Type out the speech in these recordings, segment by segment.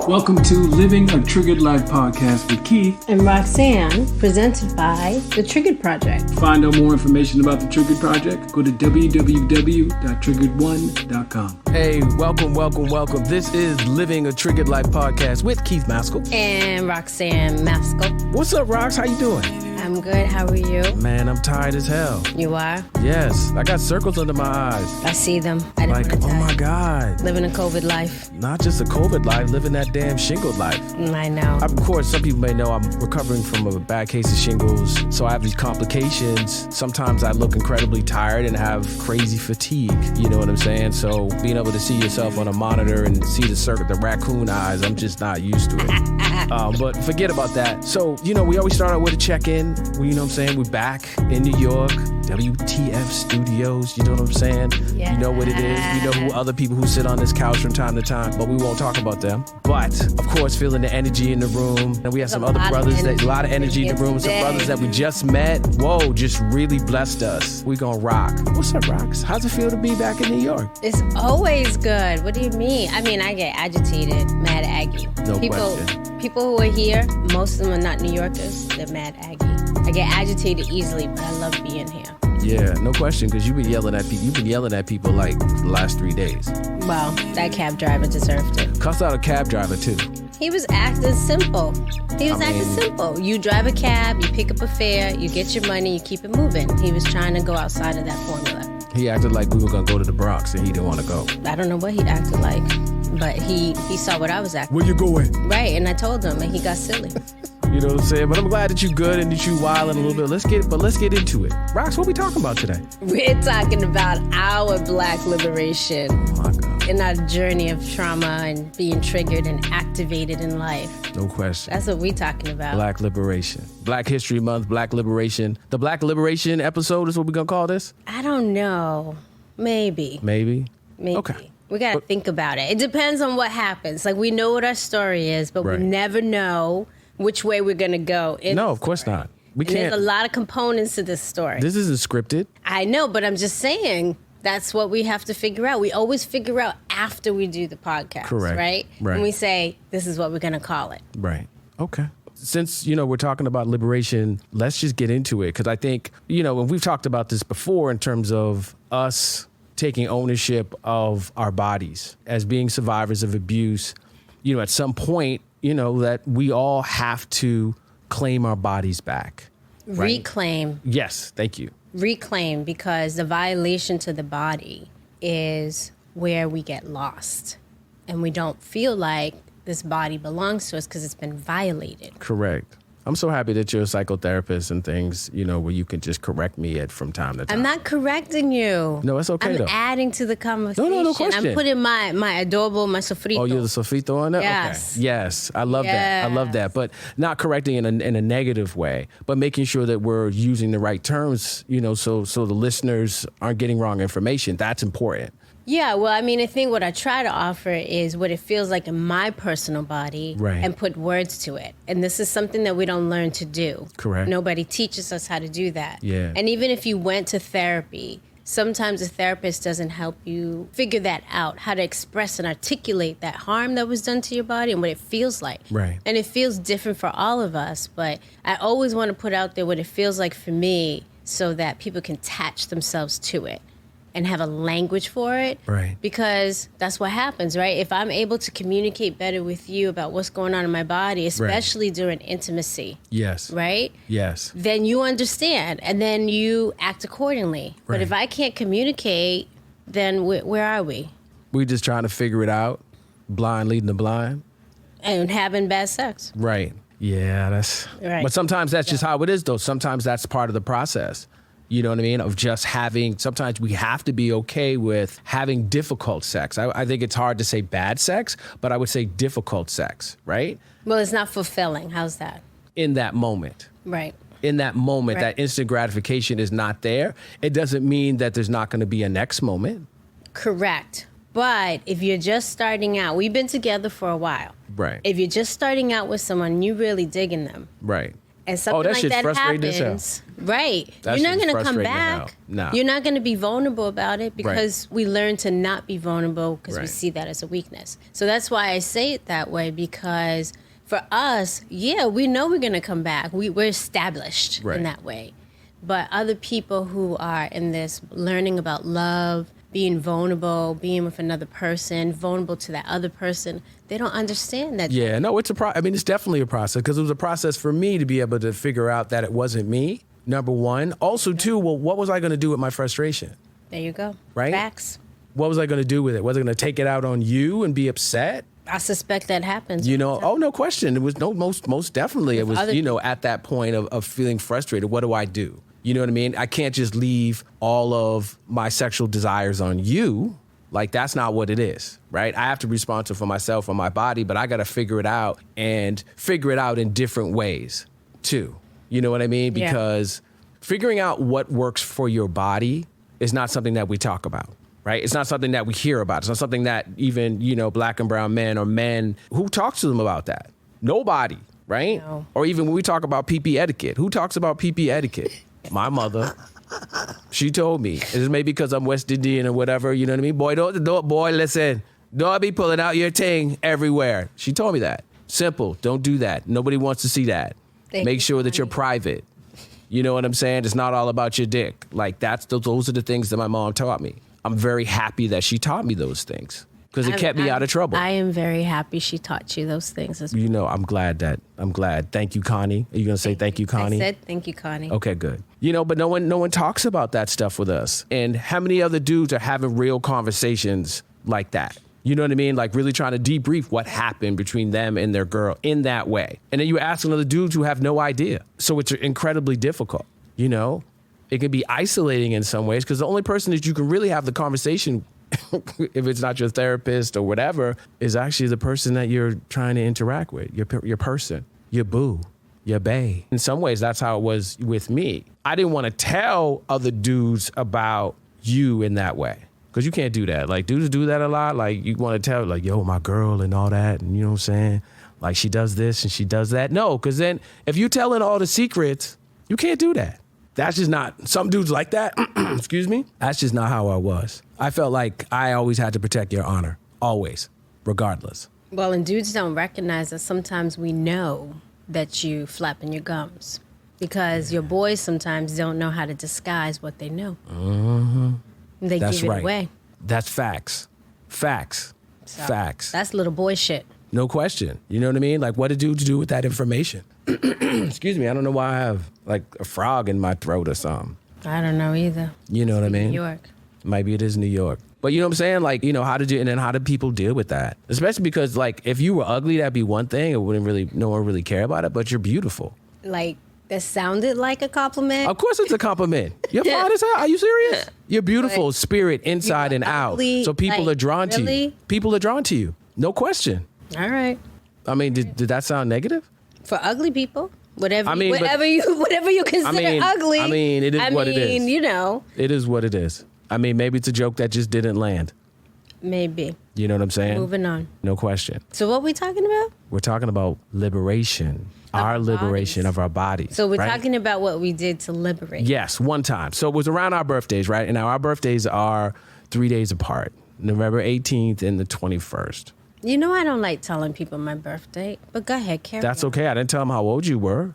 Welcome to Living a Triggered Life podcast with Keith and Roxann, presented by The Triggered Project. Find out more information about The Triggered Project, go to www.triggered1.com. Hey, welcome. This is Living a Triggered Life podcast with Keith Maskell. And Roxann Maskell. What's up, Rox? How you doing? I'm good. How are you? Man, I'm tired as hell. You are? Yes. I got circles under my eyes. I see them. I didn't want to oh my God. Living a COVID life. Not just a COVID life, living that damn shingled life. I know. Of course, some people may know I'm recovering from a bad case of shingles, so I have these complications. Sometimes I look incredibly tired and have crazy fatigue. You know what I'm saying? So being able to see yourself on a monitor and see the raccoon eyes, I'm just not used to it. But forget about that. So, we always start out with a check-in. You know what I'm saying? We're back in New York, WTF Studios. You know what I'm saying? Yeah. You know what it is. You know who other people who sit on this couch from time to time, but we won't talk about them. But, of course, feeling the energy in the room. And we have some other brothers, a lot of energy in the room. Some brothers that we just met. Whoa, just really blessed us. We gonna rock. What's up, Rox? How's it feel to be back in New York? It's always good. What do you mean? I get agitated, mad Aggie. No question. People who are here, most of them are not New Yorkers. They're mad Aggie. I get agitated easily, but I love being here. Yeah, no question, because you've been yelling at people like the last 3 days. Well, that cab driver deserved it. Cussed out a cab driver, too. He was acting simple. Simple. You drive a cab, you pick up a fare, you get your money, you keep it moving. He was trying to go outside of that formula. He acted like we were going to go to the Bronx, and he didn't want to go. I don't know what he acted like, but he saw what I was acting. Where you going? Right, and I told him, and he got silly. You know what I'm saying? But I'm glad that you're good and that you wilding a little bit. Let's get into it. Rox, what we talking about today? We're talking about our Black liberation. Oh my God. In our journey of trauma and being triggered and activated in life. No question. That's what we're talking about. Black liberation. Black History Month, Black liberation. The Black liberation episode is what we're going to call this? I don't know. Maybe. Okay. We got to think about it. It depends on what happens. Like, we know what our story is, but Right. we never know which way we're going to go. No, of course not. We can't. There's a lot of components to this story. This isn't scripted. I know, but I'm just saying that's what we have to figure out. We always figure out after we do the podcast. Correct. Right? And we say, this is what we're going to call it. Right. Okay. Since, we're talking about liberation, let's just get into it. Because I think, and we've talked about this before in terms of us taking ownership of our bodies as being survivors of abuse. At some point, that we all have to claim our bodies back. Right? Reclaim. Yes, thank you. Reclaim, because the violation to the body is where we get lost. And we don't feel like this body belongs to us because it's been violated. Correct. I'm so happy that you're a psychotherapist and things, where you can just correct me from time to time. I'm not correcting you. No, it's okay, I'm though. adding to the conversation. No question. I'm putting my adorable, my sofrito. Oh, you're the sofrito on that? Yes. Okay. Yes. I love that. I love that. But not correcting in a negative way, but making sure that we're using the right terms, so the listeners aren't getting wrong information. That's important. Yeah, well, I think what I try to offer is what it feels like in my personal body, right, and put words to it. And this is something that we don't learn to do. Correct. Nobody teaches us how to do that. Yeah. And even if you went to therapy, sometimes a therapist doesn't help you figure that out, how to express and articulate that harm that was done to your body and what it feels like. Right. And it feels different for all of us, but I always want to put out there what it feels like for me so that people can attach themselves to it and have a language for it. Right. Because that's what happens, right? If I'm able to communicate better with you about what's going on in my body, especially during intimacy. Yes. Right? Yes. Then you understand, and then you act accordingly. Right. But if I can't communicate, then where are we? We're just trying to figure it out, blind leading the blind. And having bad sex. Right. Yeah, that's... Right. But sometimes that's just how it is, though. Sometimes that's part of the process. You know what I mean? Of just sometimes we have to be okay with having difficult sex. I think it's hard to say bad sex, but I would say difficult sex, right? Well, it's not fulfilling. How's that? In that moment. Right. In that moment, Right. that instant gratification is not there. It doesn't mean that there's not going to be a next moment. Correct. But if you're just starting out, we've been together for a while. Right. If you're just starting out with someone, you really digging them. Right. and something that like shit's that frustrating as hell. happens, right? That You're not shit's going to come frustrating as hell. back. Nah. You're not going to be vulnerable about it because we learn to not be vulnerable because we Right. see that as a weakness. So that's why I say it that way, because for us, yeah, we know we're going to come back. We're established Right. in that way. But other people who are in this learning about love, being vulnerable, being with another person, vulnerable to that other person, they don't understand that. Yeah, no, it's it's definitely a process, because it was a process for me to be able to figure out that it wasn't me, number one. Also, two, well, what was I going to do with my frustration? There you go. Right? Facts. What was I going to do with it? Was I going to take it out on you and be upset? I suspect that happens. You know, oh, no question. It was most definitely. It was, at that point of feeling frustrated. What do I do? You know what I mean? I can't just leave all of my sexual desires on you. Like, that's not what it is, right? I have to be responsible for myself, for my body, but I got to figure it out and figure it out in different ways too. You know what I mean? Yeah. Because figuring out what works for your body is not something that we talk about, right? It's not something that we hear about. It's not something that even, black and brown men or men, who talks to them about that? Nobody, right? No. Or even when we talk about pee-pee etiquette, who talks about pee-pee etiquette? My mother. She told me. It's maybe because I'm West Indian or whatever, you know what I mean? Boy, listen. Don't be pulling out your ting everywhere. She told me that. Simple. Don't do that. Nobody wants to see that. Make sure that you're private. You know what I'm saying? It's not all about your dick. Like, those are the things that my mom taught me. I'm very happy that she taught me those things, because it kept me out of trouble. I am very happy she taught you those things as well. I'm glad. Thank you, Connie. Are you going to say thank you, Connie? I said thank you, Connie. Okay, good. But no one talks about that stuff with us. And how many other dudes are having real conversations like that? You know what I mean? Like, really trying to debrief what happened between them and their girl in that way. And then you ask another dudes who have no idea. So it's incredibly difficult, It can be isolating in some ways, because the only person that you can really have the conversation if it's not your therapist or whatever, is actually the person that you're trying to interact with, your person, your boo, your bae. In some ways, that's how it was with me. I didn't want to tell other dudes about you in that way, because you can't do that. Like, dudes do that a lot. Like, you want to tell, like, yo, my girl and all that, and you know what I'm saying? Like, she does this and she does that. No, because then if you're telling all the secrets, you can't do that. That's just not, some dudes like that, excuse me, that's just not how I was. I felt like I always had to protect your honor, always, regardless. Well, and dudes don't recognize that sometimes we know that you flapping your gums, because your boys sometimes don't know how to disguise what they know. Mm-hmm. They That's give it right. away. That's facts. Facts. So, Facts. That's little boy shit. No question. You know what I mean? Like, what do dudes do with that information? Excuse me. I don't know why I have like a frog in my throat or something. I don't know either. You know what I mean? New York. Maybe it is New York. But you know what I'm saying? Like, how do people deal with that? Especially because, like, if you were ugly, that'd be one thing. No one really care about it, but you're beautiful. Like, that sounded like a compliment. Of course it's a compliment. You're fine as hell. Are you serious? You're beautiful, spirit, inside and out. ugly, So people are drawn to you. People are drawn to you. No question. All right. I mean, did that sound negative? For ugly people, whatever you consider I ugly. I mean, it is what it is. It is what it is. I mean, maybe it's a joke that just didn't land. Maybe. You know what I'm saying? Moving on. No question. So what are we talking about? We're talking about liberation. Our liberation of our bodies. So we're talking about what we did to liberate. Yes, one time. So it was around our birthdays, right? And now our birthdays are 3 days apart. November 18th and the 21st. I don't like telling people my birthday, but go ahead, carry That's on. okay. I didn't tell them how old you were.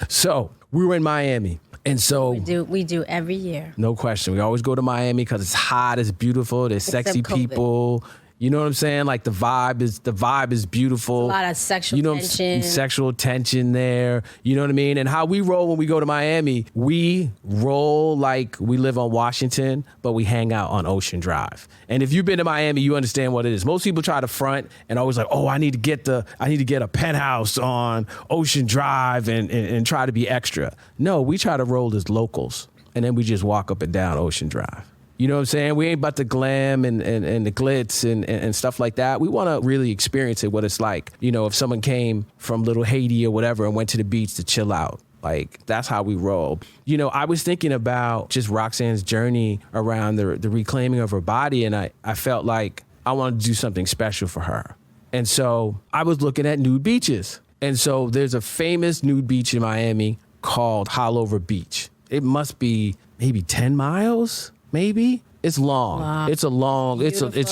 So we were in Miami. And so we do every year. No question. We always go to Miami because it's hot, it's beautiful, there's sexy people. You know what I'm saying? Like, the vibe is beautiful. A lot of sexual tension. Sexual tension there. You know what I mean? And how we roll when we go to Miami, we roll like we live on Washington, but we hang out on Ocean Drive. And if you've been to Miami, you understand what it is. Most people try to front and always like, oh, I need to get a penthouse on Ocean Drive and try to be extra. No, we try to roll as locals, and then we just walk up and down Ocean Drive. You know what I'm saying? We ain't about the glam and the glitz and stuff like that. We want to really experience it, what it's like. If someone came from Little Haiti or whatever and went to the beach to chill out. Like, that's how we roll. I was thinking about just Roxann's journey around the reclaiming of her body, and I felt like I wanted to do something special for her. And so I was looking at nude beaches. And so there's a famous nude beach in Miami called Haulover Beach. It must be maybe 10 miles, maybe. It's long. Wow. It's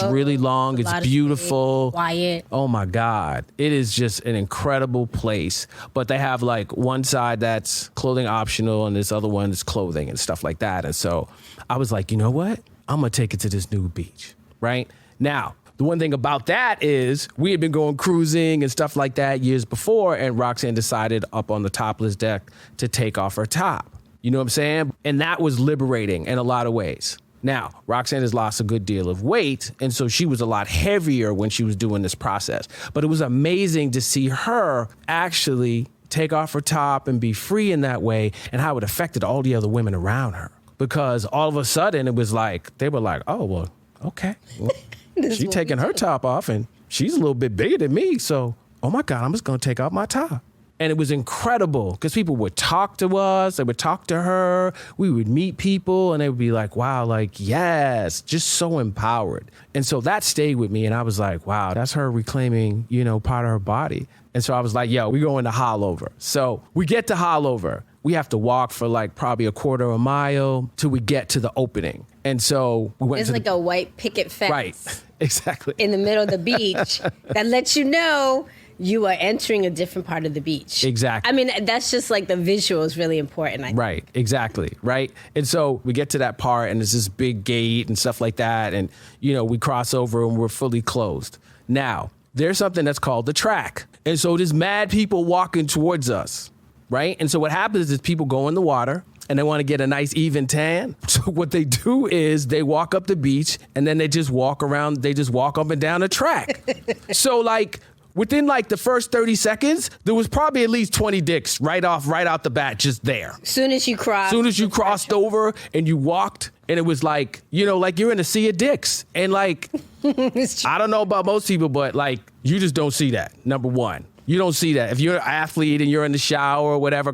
really long. It's beautiful. Quiet. Oh my God. It is just an incredible place. But they have like one side that's clothing optional and this other one is clothing and stuff like that. And so I was like, you know what? I'm going to take it to this nude beach, right? Now, the one thing about that is we had been going cruising and stuff like that years before, and Roxann decided up on the topless deck to take off her top. You know what I'm saying? And that was liberating in a lot of ways. Now, Roxann has lost a good deal of weight, and so she was a lot heavier when she was doing this process. But it was amazing to see her actually take off her top and be free in that way, and how it affected all the other women around her. Because all of a sudden, it was like, they were like, oh, well, okay. Well, she's taking her top off, and she's a little bit bigger than me, so, oh my God, I'm just going to take off my top. And it was incredible because people would talk to us, they would talk to her, we would meet people and they would be like, wow, like, yes, just so empowered. And so that stayed with me and I was like, wow, that's her reclaiming, part of her body. And so I was like, yo, we're going to Haulover. So we get to Haulover. We have to walk for like probably a quarter of a mile till we get to the opening. And so we went There's like a white picket fence. Right, exactly. In the middle of the beach that lets you know you are entering a different part of the beach. Exactly. I mean, that's just like the visual is really important. I think. Right, exactly, right? And so we get to that part and there's this big gate and stuff like that. And, we cross over and we're fully closed. Now, there's something that's called the track. And so there's mad people walking towards us, right? And so what happens is people go in the water and they want to get a nice even tan. So what they do is they walk up the beach and then they just walk around, they just walk up and down the track. So like, within like the first 30 seconds, there was probably at least 20 dicks right out the bat, just there. Soon as you crossed over and you walked, and it was like, like you're in a sea of dicks. And like, I don't know about most people, but like, you just don't see that, number one. You don't see that. If you're an athlete and you're in the shower or whatever,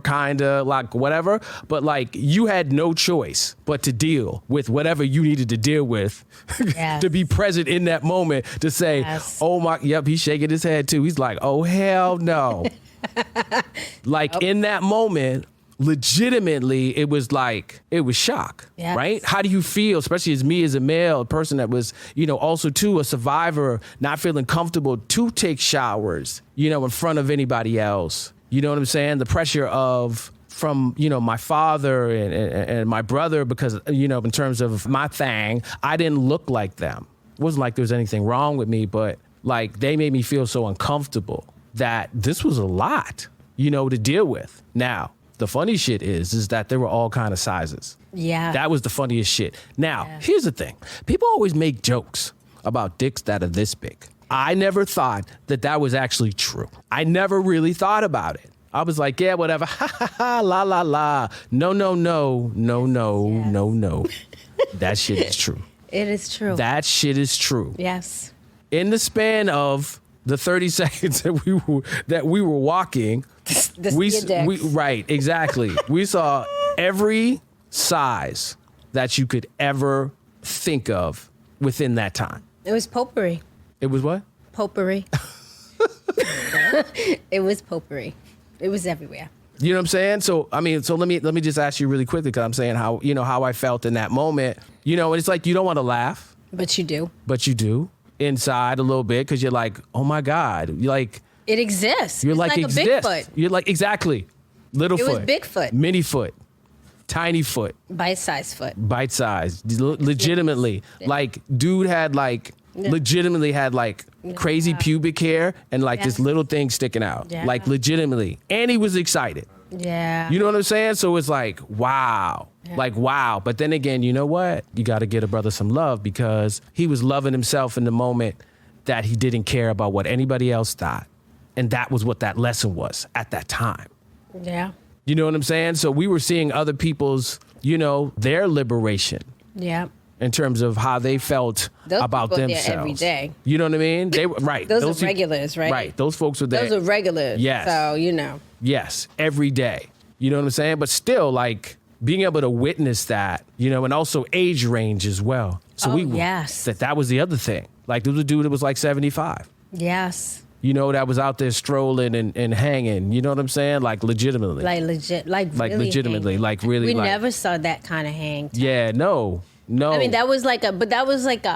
whatever, but like you had no choice but to deal with whatever you needed to deal with to be present in that moment to say, oh my, yep, he's shaking his head too. He's like, oh, hell no. Like in that moment, legitimately, it was shock, right? How do you feel, especially as me as a male, a person that was, also too a survivor, not feeling comfortable to take showers, in front of anybody else. You know what I'm saying? The pressure from my father and my brother, because, in terms of my thing, I didn't look like them. It wasn't like there was anything wrong with me, but like they made me feel so uncomfortable that this was a lot, to deal with. Now, the funny shit is that there were all kind of sizes. Yeah. That was the funniest shit. Now, here's the thing. People always make jokes about dicks that are this big. I never thought that was actually true. I never really thought about it. I was like, yeah, whatever. Ha, ha, ha, la, la, la. No. That shit is true. It is true. That shit is true. Yes. In the span of the 30 seconds that we were walking, right, exactly. We saw every size that you could ever think of within that time. It was potpourri. It was what? Potpourri. It was potpourri. It was everywhere. You know what I'm saying? So let me just ask you really quickly, because I'm saying how I felt in that moment. And it's like you don't want to laugh, but you do. But you do inside a little bit, because you're like, oh my God, you're like. It exists. You're it's like a Bigfoot. You're like, exactly. Little foot. It was Bigfoot. Mini foot. Tiny foot. Bite-sized foot. Bite-sized. Legitimately. Yes. Like, dude had legitimately had crazy pubic hair and this little thing sticking out. Yeah. Like, legitimately. And he was excited. Yeah. You know what I'm saying? So it's like, wow. Yeah. Like, wow. But then again, you know what? You got to get a brother some love, because he was loving himself in the moment that he didn't care about what anybody else thought. And that was what that lesson was at that time. Yeah. You know what I'm saying? So we were seeing other people's, their liberation. Yeah. In terms of how they felt about themselves. There every day. You know what I mean? They were right. Those are regulars, right? Right. Those folks were there. Those are regulars. Yes. So, Yes. Every day. You know what I'm saying? But still, being able to witness that, and also age range as well. So yes. That was the other thing. Like, there was a dude that was 75. Yes. you know, that was out there strolling and hanging. You know what I'm saying? Like legitimately. Like really legitimately. hanging. Like really. We like, never saw that kind of hang time. Yeah, no. I mean, that was like a geriatric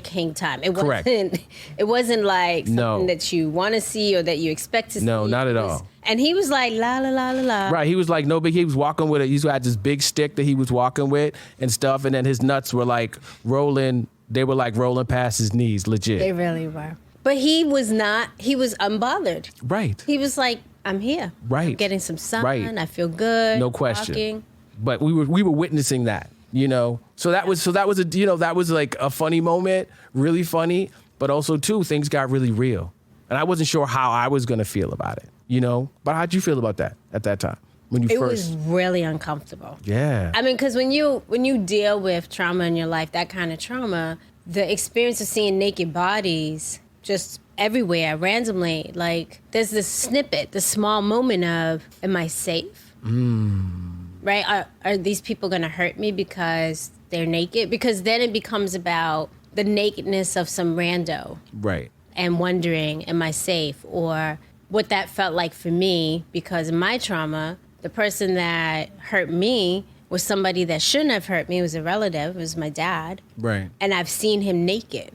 hang time. It wasn't. Correct. It wasn't like something No. that you want to see or that you expect to see. No, not at all. And he was like la la la la la. Right, he was like no big. He was walking with it. He had this big stick that he was walking with and stuff, and then his nuts were like rolling. They were like rolling past his knees, legit. They really were. But he was not. He was unbothered. Right. He was like, I'm here. Right. I'm getting some sun. Right. I feel good. No question. Walking. But we were witnessing that, you know. So that was a you know, that was like a funny moment, really funny. But also too, things got really real, and I wasn't sure how I was gonna feel about it, you know. But how'd you feel about that at that time when you It first? was really uncomfortable. Yeah. I mean, because when you deal with trauma in your life, that kind of trauma, the experience of seeing naked bodies just everywhere, randomly, like there's this snippet, this small moment of, am I safe? Right? Are these people going to hurt me because they're naked? Because then it becomes about the nakedness of some rando. Right. And wondering, am I safe? Or what that felt like for me, because in my trauma, the person that hurt me was somebody that shouldn't have hurt me. It was a relative. It was my dad. Right. And I've seen him naked.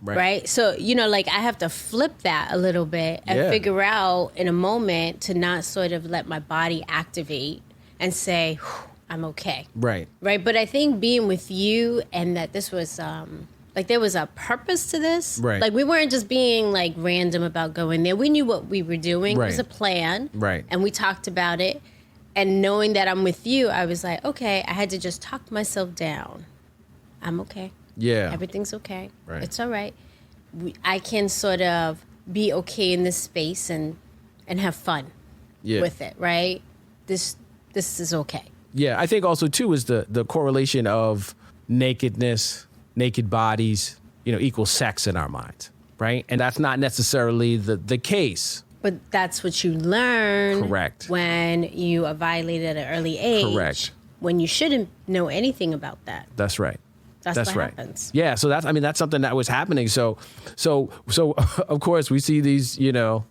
Right. So, you know, like I have to flip that a little bit and figure out in a moment to not sort of let my body activate and say, I'm okay. Right. Right. But I think being with you and that this was like there was a purpose to this. Right. Like we weren't just being like random about going there. We knew what we were doing. Right. It was a plan. Right. And we talked about it. And knowing that I'm with you, I was like, okay, I had to just talk myself down. I'm okay. Yeah. Everything's okay. Right. It's all right. I can sort of be okay in this space and have fun with it, right? This is okay. Yeah, I think also too is the correlation of nakedness, naked bodies, you know, equals sex in our minds, right? And that's not necessarily the case. But that's what you learn. Correct. When you are violated at an early age. Correct. When you shouldn't know anything about that. That's right. That's what right. happens. Yeah, so that's something that was happening. So of course we see these, you know,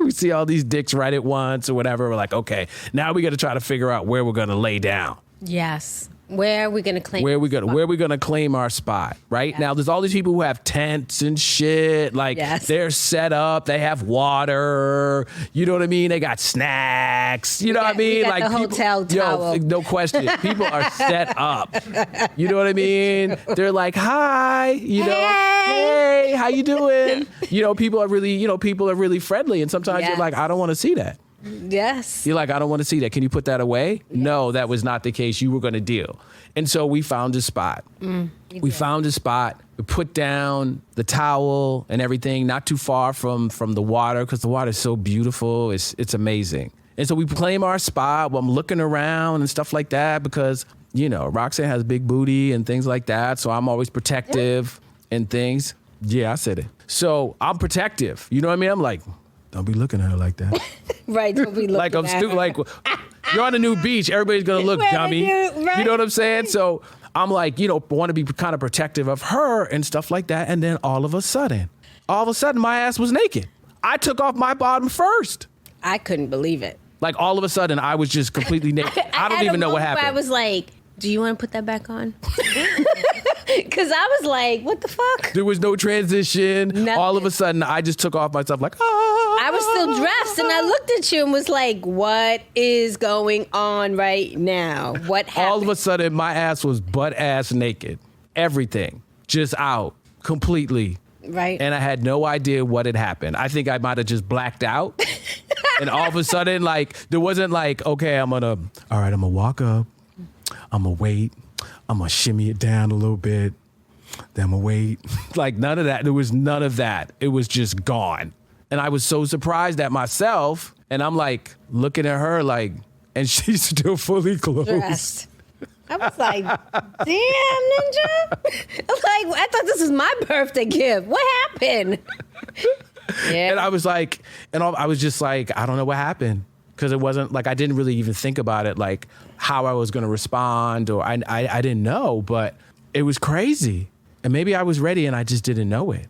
we see all these dicks right at once or whatever. We're like, okay, now we got to try to figure out where we're going to lay down. Yes. Where are we going to claim? Where we going to claim our spot? Right Yes. now, there's all these people who have tents and shit. Like they're set up. They have water. You know what I mean? They got snacks. You know what I mean? We got like the people, hotel towel. no question. People are set up. You know what I mean? They're like, hi. You know, hey, how you doing? You know, people are really friendly. And sometimes you're like, I don't want to see that. Yes. You're like, I don't want to see that. Can you put that away? Yes. No, that was not the case. You were going to deal. And so we found a spot. We found a spot. We put down the towel and everything, not too far from the water, because the water is so beautiful. It's amazing. And so we claim our spot. Well, I'm looking around and stuff like that because, you know, Roxann has big booty and things like that. So I'm always protective and things. Yeah, I said it. So I'm protective. You know what I mean? I'm like, don't be looking at her like that. Right, don't be looking like I'm at her. Like you're on a new beach, everybody's gonna look dummy. Right? You know what I'm saying? So I'm like, you know, want to be kind of protective of her and stuff like that. And then all of a sudden, my ass was naked. I took off my bottom first. I couldn't believe it. Like all of a sudden, I was just completely naked. I don't even know what happened. I was like, do you want to put that back on? Because I was like, what the fuck? There was no transition. Nothing. All of a sudden, I just took off myself like, ah. I was still dressed, and I looked at you and was like, what is going on right now? What happened? All of a sudden, my ass was butt-ass naked. Everything. Just out. Completely. Right. And I had no idea what had happened. I think I might have just blacked out. And all of a sudden, like, there wasn't like, okay, I'm going to walk up. I'm going to wait. I'm going to shimmy it down a little bit. Then I'm going to wait. Like, none of that. There was none of that. It was just gone. And I was so surprised at myself. And I'm like, looking at her like, and she's still fully clothed. Dressed. I was like, damn, Ninja. I thought this was my birthday gift. What happened? Yeah. And I was like, I was just like, I don't know what happened. Because it wasn't like, I didn't really even think about it, like how I was going to respond, or I didn't know, but it was crazy. And maybe I was ready and I just didn't know it.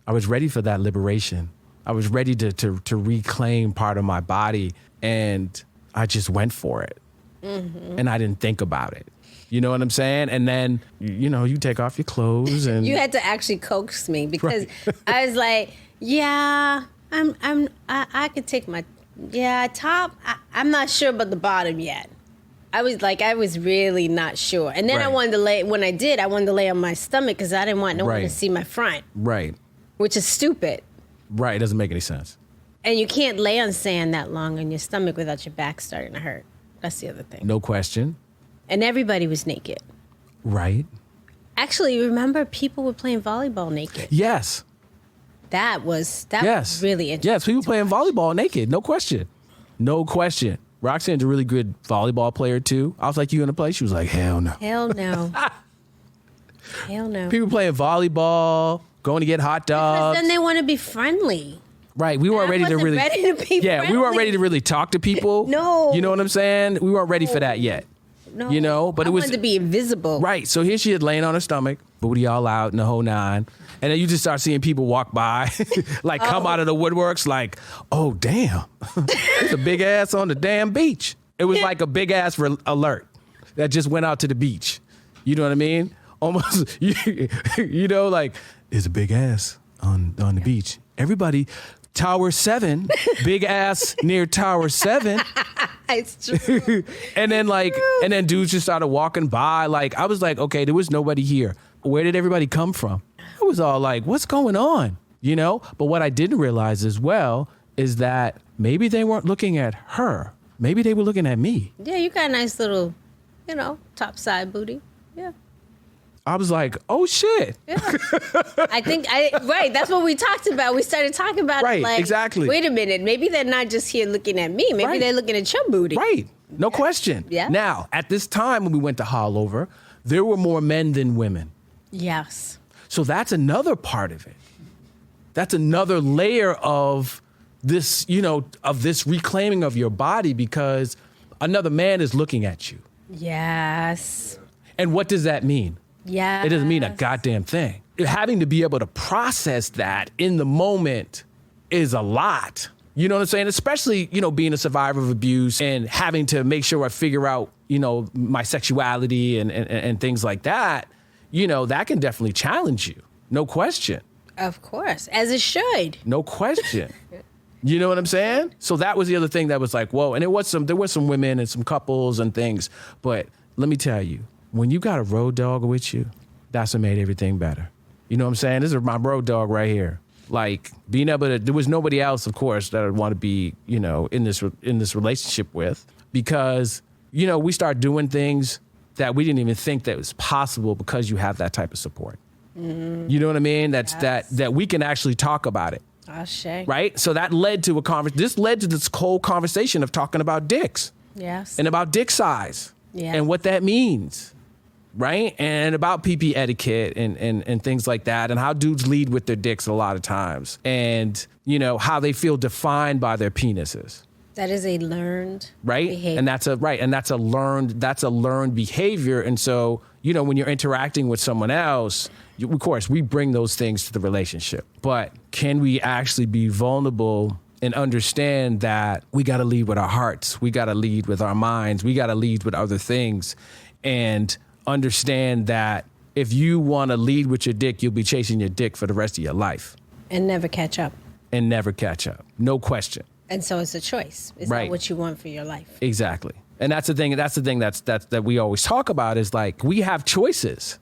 I was ready for that liberation. I was ready to reclaim part of my body, and I just went for it. Mm-hmm. And I didn't think about it. You know what I'm saying? And then, you take off your clothes and you had to actually coax me because I was like, yeah, I could take my top. I'm not sure about the bottom yet. I was really not sure. And then Right. I wanted to lay on my stomach because I didn't want no one to see my front. Right. Which is stupid. Right. It doesn't make any sense. And you can't lay on sand that long on your stomach without your back starting to hurt. That's the other thing. No question. And everybody was naked. Right. Actually, remember people were playing volleyball naked. Yes. That was Yes. really interesting. Yes, people playing volleyball naked. No question. No question. Roxann's a really good volleyball player, too. I was like, you going to play? She was like, hell no. Hell no. Hell no. People playing volleyball, going to get hot Because dogs. then they want to be friendly. Right. We weren't ready to wasn't really. ready to be yeah, we weren't friendly. ready to really talk to people. No. You know what I'm saying? We weren't ready for that yet. No. But I it was wanted to be invisible. right. So here she had laying on her stomach, booty all out in the whole nine. And then you just start seeing people walk by, come out of the woodworks like, oh, damn, there's a big ass on the damn beach. It was like a big ass alert that just went out to the beach. You know what I mean? Almost, like, there's a big ass on the beach. Everybody, Tower 7, big ass near Tower 7. It's true. and then dudes just started walking by. Like, I was like, okay, there was nobody here. Where did everybody come from? I was all like, what's going on? But what I didn't realize as well is that maybe they weren't looking at her. Maybe they were looking at me. Yeah, you got a nice little, top side booty. Yeah. I was like, oh shit. Yeah. Right. That's what we talked about. We started talking about Right, it like, exactly. Wait a minute. Maybe they're not just here looking at me. Maybe Right. they're looking at your booty. Right. No question. Yeah. Now, at this time when we went to Haulover, there were more men than women. Yes. So that's another part of it. That's another layer of this, of this reclaiming of your body because another man is looking at you. Yes. And what does that mean? Yeah. It doesn't mean a goddamn thing. Having to be able to process that in the moment is a lot. You know what I'm saying? Especially, being a survivor of abuse and having to make sure I figure out, my sexuality and things like that, that can definitely challenge you. No question. Of course. As it should. No question. You know what I'm saying? So that was the other thing that was like, whoa. And there was some women and some couples and things. But let me tell you, when you got a road dog with you, that's what made everything better. You know what I'm saying? This is my road dog right here. Like being able to, there was nobody else, of course, that I'd want to be, in this relationship with because, we start doing things that we didn't even think that was possible because you have that type of support. Mm-hmm. You know what I mean? That's yes. that we can actually talk about it. Right? So that led to this led to this whole conversation of talking about dicks. Yes. And about dick size. Yeah. And what that means. Right? And about pee-pee etiquette and things like that. And how dudes lead with their dicks a lot of times. And, how they feel defined by their penises. That is a learned behavior. And that's a learned behavior. And so, when you're interacting with someone else, of course, we bring those things to the relationship. But can we actually be vulnerable and understand that we got to lead with our hearts? We got to lead with our minds. We got to lead with other things. And understand that if you want to lead with your dick, you'll be chasing your dick for the rest of your life. And never catch up. No question. And so it's a choice. It's Right. not what you want for your life. Exactly. And that's the thing that we always talk about is like, we have choices.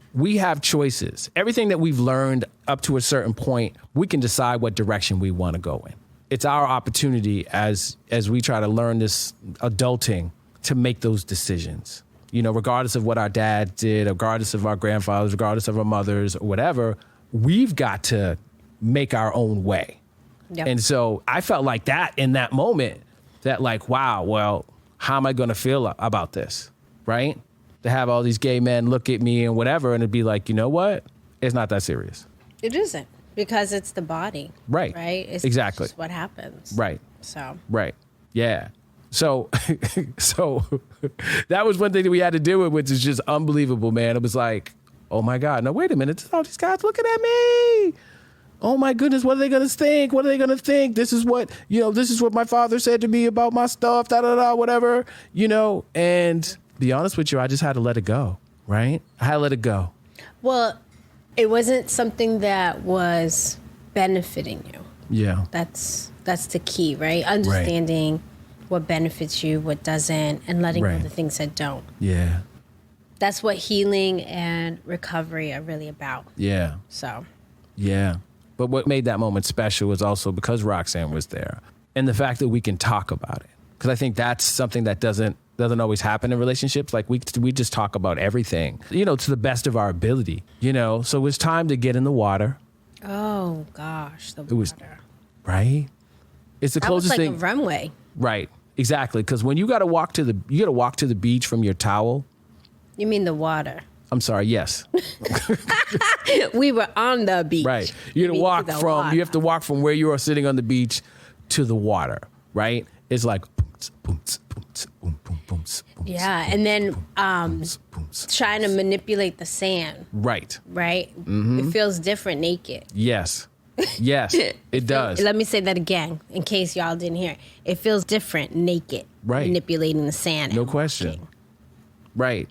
Everything that we've learned up to a certain point, we can decide what direction we want to go in. It's our opportunity as we try to learn this adulting to make those decisions. Regardless of what our dad did, regardless of our grandfathers, regardless of our mothers or whatever, we've got to make our own way. Yep. And so I felt like that in that moment that like, wow, well, how am I going to feel about this? Right? To have all these gay men look at me and whatever, and it'd be like, you know what? It's not that serious. It isn't because it's the body. Right. Right? It's Exactly. just what happens. Right. So. Right. Yeah. So that was one thing that we had to deal with, which is just unbelievable, man. It was like, oh my God, no, wait a minute. All these guys looking at me. oh my goodness, what are they going to think? What are they going to think? This is what, this is what my father said to me about my stuff, whatever, and be honest with you, I just had to let it go, right? I had to let it go. Well, it wasn't something that was benefiting you. Yeah. That's the key, right? Understanding what benefits you, what doesn't, and letting go of the things that don't. Yeah. That's what healing and recovery are really about. Yeah. So. Yeah. But what made that moment special was also because Roxann was there and the fact that we can talk about it. Because I think that's something that doesn't always happen in relationships. Like we just talk about everything, to the best of our ability, So it was time to get in the water. Oh gosh, the water. It was, right? It's the closest thing. That was like a runway. Right. Exactly. Because when you got to walk to the beach from your towel. You mean the water? I'm sorry. Yes. We were on the beach. Right. You have to walk from where you are sitting on the beach to the water. Right. It's like. Yeah, and then trying to manipulate the sand. Right. Right? Mm-hmm. It feels different naked. Yes. Yes, it does. Let me say that again, in case y'all didn't hear. It feels different naked. Right. Manipulating the sand. No question. Walking. Right.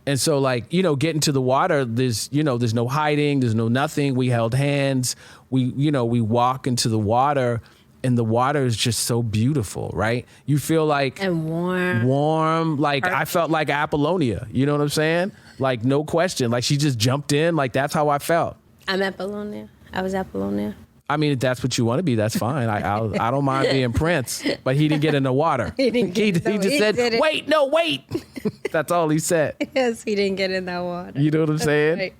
And so, getting to the water, there's no hiding, there's no nothing. We held hands. We walk into the water. And the water is just so beautiful, right? You feel like... And warm. Warm. Like, I felt like Apollonia. You know what I'm saying? Like, no question. Like, she just jumped in. Like, that's how I felt. I'm Apollonia. I was Apollonia. I mean, if that's what you want to be, that's fine. I don't mind being Prince. But he didn't get in the water. He just said, wait, no, wait. That's all he said. Yes, he didn't get in that water. You know what I'm saying? Right.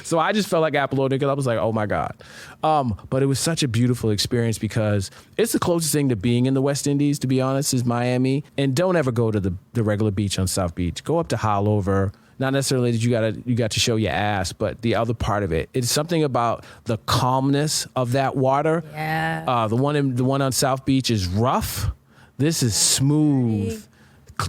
So I just felt like Apollonia because I was like, oh, my God. But it was such a beautiful experience because it's the closest thing to being in the West Indies, to be honest, is Miami. And don't ever go to the regular beach on South Beach. Go up to Haulover. Not necessarily that you got to show your ass, but the other part of it. It's something about the calmness of that water. Yeah. The one on South Beach is rough. This is smooth.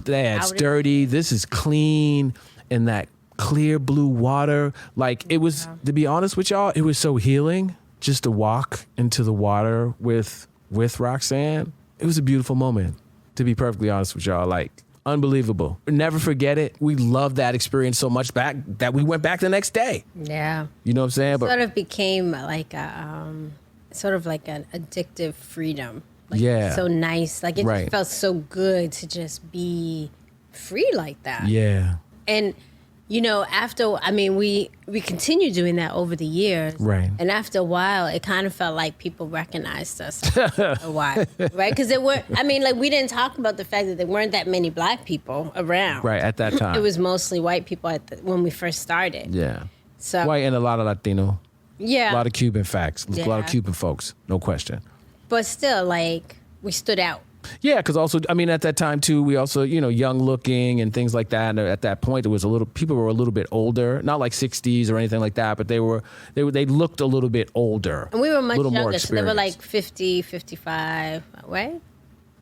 It's dirty. This is clean. And that clear blue water. Like it was, to be honest with y'all, it was so healing just to walk into the water with Roxann. It was a beautiful moment, to be perfectly honest with y'all. Like, unbelievable. Never forget it. We loved that experience so much back that we went back the next day. Yeah. You know what I'm saying? But sort of became like an addictive freedom. Like, yeah. So nice. Like it just felt so good to just be free like that. Yeah. And we continued doing that over the years. Right. And after a while, it kind of felt like people recognized us a while, right? Because we didn't talk about the fact that there weren't that many black people around. Right, at that time. It was mostly white people when we first started. Yeah. So white and a lot of Latino. Yeah. A lot of Cuban facts. Yeah. A lot of Cuban folks, no question. But still, we stood out. Yeah, because also, at that time too, we also, young looking and things like that. And at that point, people were a little bit older, not like 60s or anything like that, but they looked a little bit older. And we were much younger, so they were like 50, 55, right?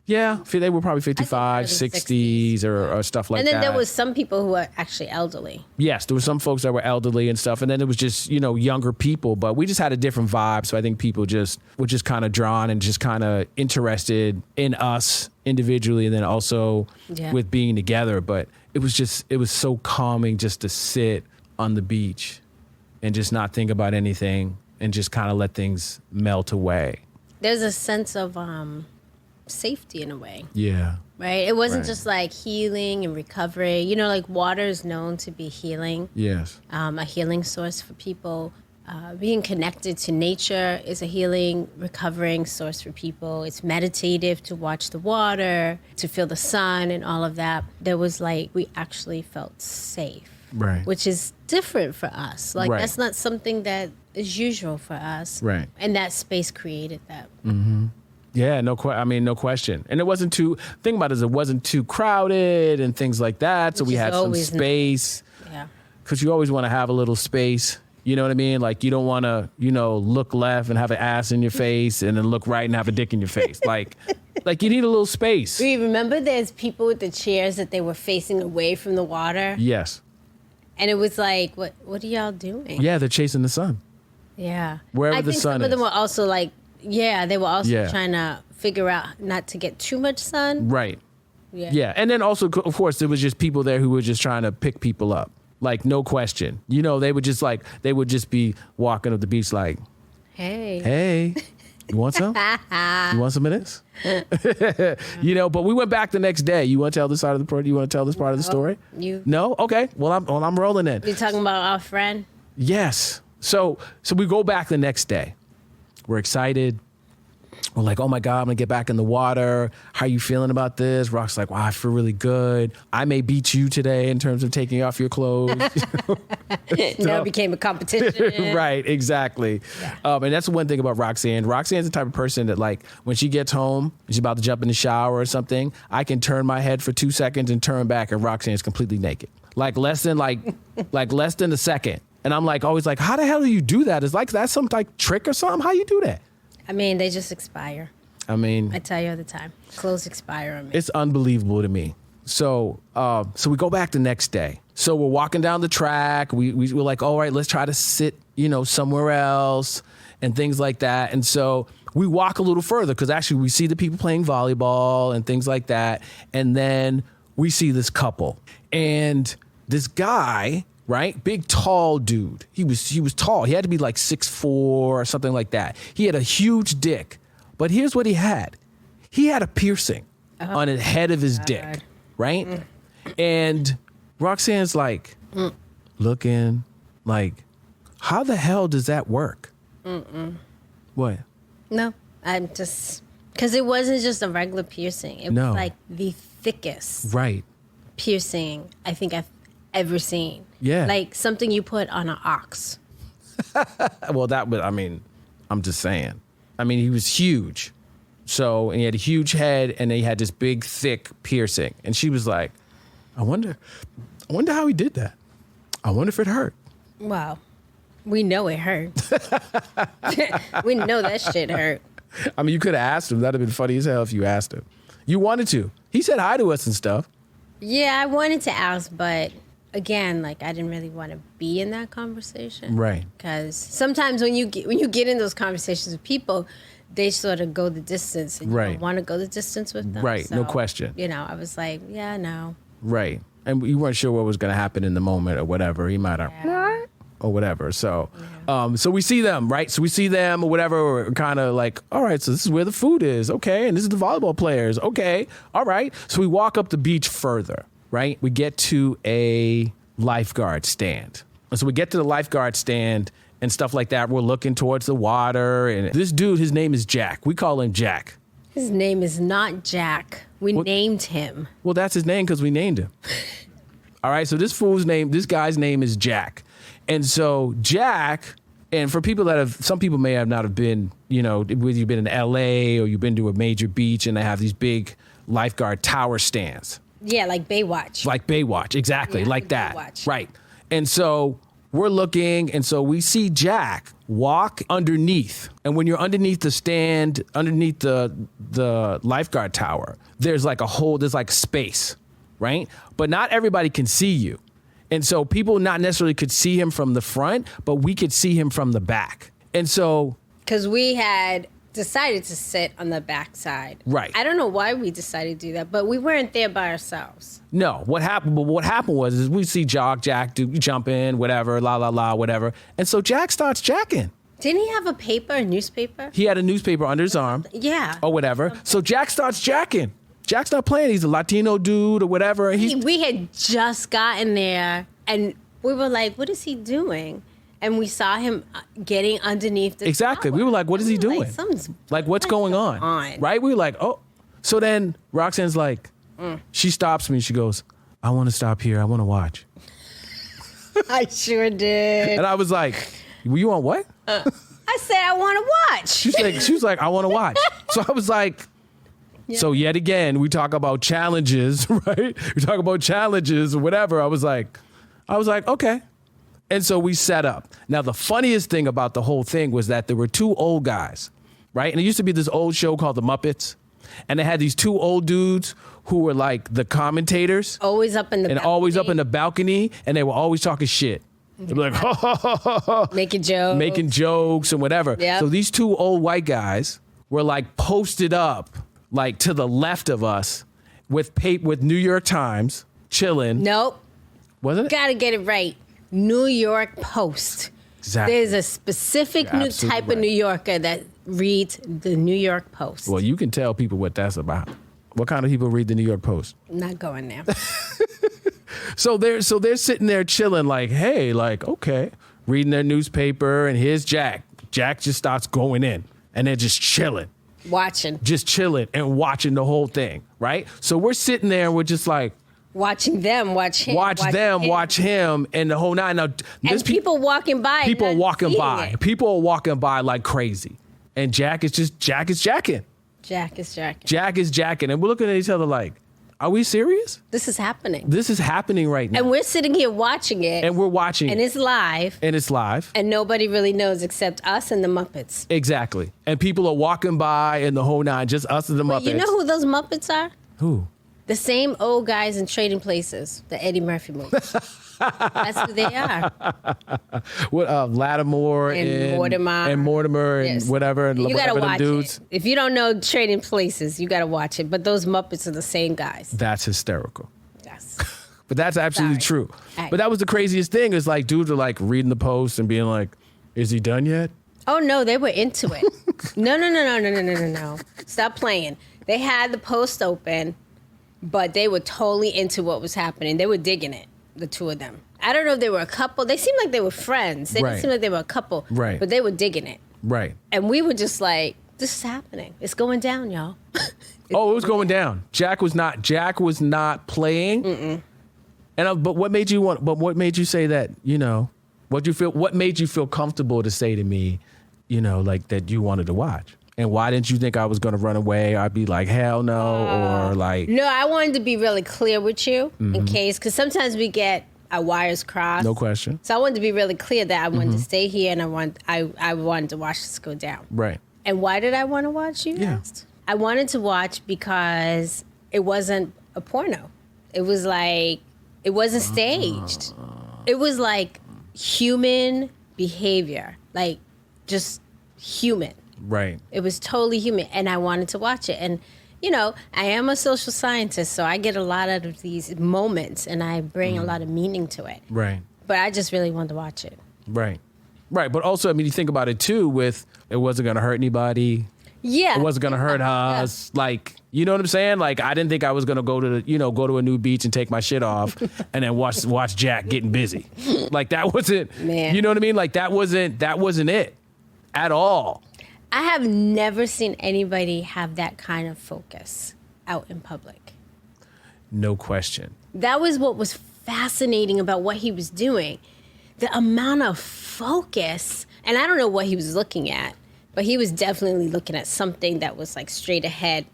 Yeah, they were probably 55, 60s or stuff like that. And then there was some people who were actually elderly. Yes, there were some folks that were elderly and stuff. And then it was just, younger people. But we just had a different vibe. So I think people were just kind of drawn and just kind of interested in us individually and then also with being together. But it was so calming just to sit on the beach and just not think about anything and just kind of let things melt away. There's a sense of safety in a way. Yeah. Right? It wasn't just like healing and recovery. Water is known to be healing. Yes. A healing source for people. Being connected to nature is a healing, recovering source for people. It's meditative to watch the water, to feel the sun and all of that. There was we actually felt safe. Right. Which is different for us. That's not something that is usual for us. Right. And that space created that. Mm-hmm. Yeah, no question. And it wasn't too crowded and things like that. So we had some space. Yeah. Because you always want to have a little space. You know what I mean? Like you don't want to, look left and have an ass in your face and then look right and have a dick in your face. Like you need a little space. Do you remember there's people with the chairs that they were facing away from the water? Yes. And it was like, what are y'all doing? Yeah, they're chasing the sun. Yeah. Wherever I the think sun some of them is. were also like, they were also Yeah. trying to figure out not to get too much sun. Right. Yeah. Yeah. And then also, of course, there was just people there who were just trying to pick people up. Like, no question. You know, they would just be walking up the beach like, hey, you want some? You want some of this? You know, but we went back the next day. You want to tell this part of the story? No? Okay. Well, I'm rolling in. You're talking about our friend? Yes. So we go back the next day. We're excited. We're like, oh my God, I'm gonna get back in the water. How are you feeling about this? Rock's like, wow, I feel really good. I may beat you today in terms of taking off your clothes. Now it became a competition. Right, exactly. Yeah. And that's one thing about Roxann. Roxann's the type of person that, like, when she gets home, she's about to jump in the shower or something, I can turn my head for 2 seconds and turn back, and Roxann's completely naked. Less than a second. And I'm like, always like, how the hell do you do that? It's like, that's some like trick or something? How you do that? I mean, they just expire. I mean, I tell you all the time, clothes expire on me. it's unbelievable to me. So we go back the next day. So we're walking down the track. We're like, all right, let's try to sit, somewhere else and things like that. And so we walk a little further because actually we see the people playing volleyball and things like that. And then we see this couple and this guy, right? Big, tall dude. He was tall. He had to be like 6'4" or something like that. He had a huge dick. But here's what he had. He had a piercing on the head of his dick, right? And Roxann's like looking like, how the hell does that work? What? No, I'm just, because it wasn't just a regular piercing. It was like the thickest piercing I think I've ever seen. Yeah. Like something you put on an ox. Well, I'm just saying. I mean, he was huge. So, and he had a huge head and he had this big, thick piercing. And she was like, I wonder how he did that. I wonder if it hurt. Wow. We know it hurt. We know that shit hurt. I mean, you could have asked him. That'd have been funny as hell if you asked him. You wanted to. He said hi to us and stuff. Yeah, I wanted to ask, but again, like I didn't really want to be in that conversation. Right. Because sometimes when you get in those conversations with people, they sort of go the distance and you don't want to go the distance with them. Right, so, no question. I was like, yeah, no. Right. And you weren't sure what was going to happen in the moment or whatever. He might have, or whatever. So, so we see them, right? So we see them or whatever. We're kind of like, all right, so this is where the food is. Okay. And this is the volleyball players. Okay. All right. So we walk up the beach further, right? We get to a lifeguard stand. And so we get to the lifeguard stand and stuff like that. We're looking towards the water. And this dude, his name is Jack. We call him Jack. His name is not Jack. We named him. Well, that's his name because we named him. All right. So this guy's name is Jack. And so Jack, and for people some people may have not have been, whether you've been in LA or you've been to a major beach and they have these big lifeguard tower stands. Yeah, like Baywatch. Like Baywatch, exactly, yeah, like that. Baywatch. Right. And so we're looking, and so we see Jack walk underneath. And when you're underneath the stand, underneath the lifeguard tower, there's like space, right? But not everybody can see you. And so people not necessarily could see him from the front, but we could see him from the back. And so... Because we had decided to sit on the back side. Right. I don't know why we decided to do that, but we weren't there by ourselves. No. What happened was we see Jack jump in, whatever, whatever. And so Jack starts jacking. Didn't he have a newspaper? He had a newspaper under his arm. Yeah. Or whatever. So Jack starts jacking. Jack's not playing. He's a Latino dude or whatever. And we had just gotten there, and we were like, what is he doing? And we saw him getting underneath the Exactly. tower. We were like, what is he doing? What's going on? Right? We were like, oh. So then Roxann's like, she stops me. She goes, I want to stop here. I want to watch. I sure did. And I was like, well, you want what? I said, I want to watch. She was like, I want to watch. So I was like, So yet again, we talk about challenges, right? We talk about challenges or whatever. I was like, okay. And so we set up. Now, the funniest thing about the whole thing was that there were two old guys, right? And it used to be this old show called The Muppets. And they had these two old dudes who were like the commentators. Always up in the balcony. Always up in the balcony. And they were always talking shit. They'd be like, making jokes and whatever. Yep. So these two old white guys were like posted up, like to the left of us, with New York Times, chilling. Nope. Wasn't it? Gotta get it right. New York Post. Exactly. There's a specific new type of New Yorker that reads the New York Post. Well, you can tell people what that's about. What kind of people read the New York Post? Not going there. So they're sitting there chilling, like, hey, like, okay, reading their newspaper, and here's Jack. Jack just starts going in, and they're just chilling. Just chilling and watching the whole thing, right? So we're sitting there, and we're just like, watching them, watch him. Watch him, and the whole nine. Now, and people walking by. People are walking by. People are walking by like crazy. And Jack is jacking. Jack is jacking. And we're looking at each other like, are we serious? This is happening. This is happening right now. And we're sitting here watching it. And we're watching and it's live. And nobody really knows except us and the Muppets. Exactly. And people are walking by and the whole nine, just us and the Muppets. You know who those Muppets are? Who? The same old guys in Trading Places, the Eddie Murphy movie. That's who they are. What Lattimore and Mortimer and yes. whatever. And you gotta watch dudes. it. If you don't know Trading Places, you gotta watch it. But those Muppets are the same guys. That's hysterical. Yes. But that's absolutely true. Right. But that was the craziest thing, is like dudes are like reading the Post and being like, is he done yet? Oh no, they were into it. No. Stop playing. They had the Post open, but they were totally into what was happening. They were digging it, the two of them. I don't know if they were a couple. They seemed like they were friends. They didn't seem like they were a couple. Right. But they were digging it. Right. And we were just like, this is happening. It's going down, y'all. It was going down. Jack was not playing. Mm-mm. And but what made you say that, you know, what made you feel comfortable to say to me, you know, like that you wanted to watch? And why didn't you think I was going to run away? I'd be like, hell no, or like... No, I wanted to be really clear with you in case, because sometimes we get our wires crossed. No question. So I wanted to be really clear that I wanted to stay here and I wanted to watch this go down. Right. And why did I want to watch you? Yeah. Asked? I wanted to watch because it wasn't a porno. It was like, it wasn't staged. It was like human behavior, like just human. Right. It was totally human, and I wanted to watch it. And, you know, I am a social scientist, so I get a lot out of these moments, and I bring a lot of meaning to it. Right. But I just really wanted to watch it. Right. Right. But also, I mean, you think about it, too, with it wasn't going to hurt anybody. Yeah. It wasn't going to hurt us. Yeah. Like, you know what I'm saying? Like, I didn't think I was going to go to a new beach and take my shit off and then watch Jack getting busy. Like, that wasn't, Man. You know what I mean? Like, that wasn't it at all. I have never seen anybody have that kind of focus out in public. No question. That was what was fascinating about what he was doing. The amount of focus, and I don't know what he was looking at, but he was definitely looking at something that was like straight ahead.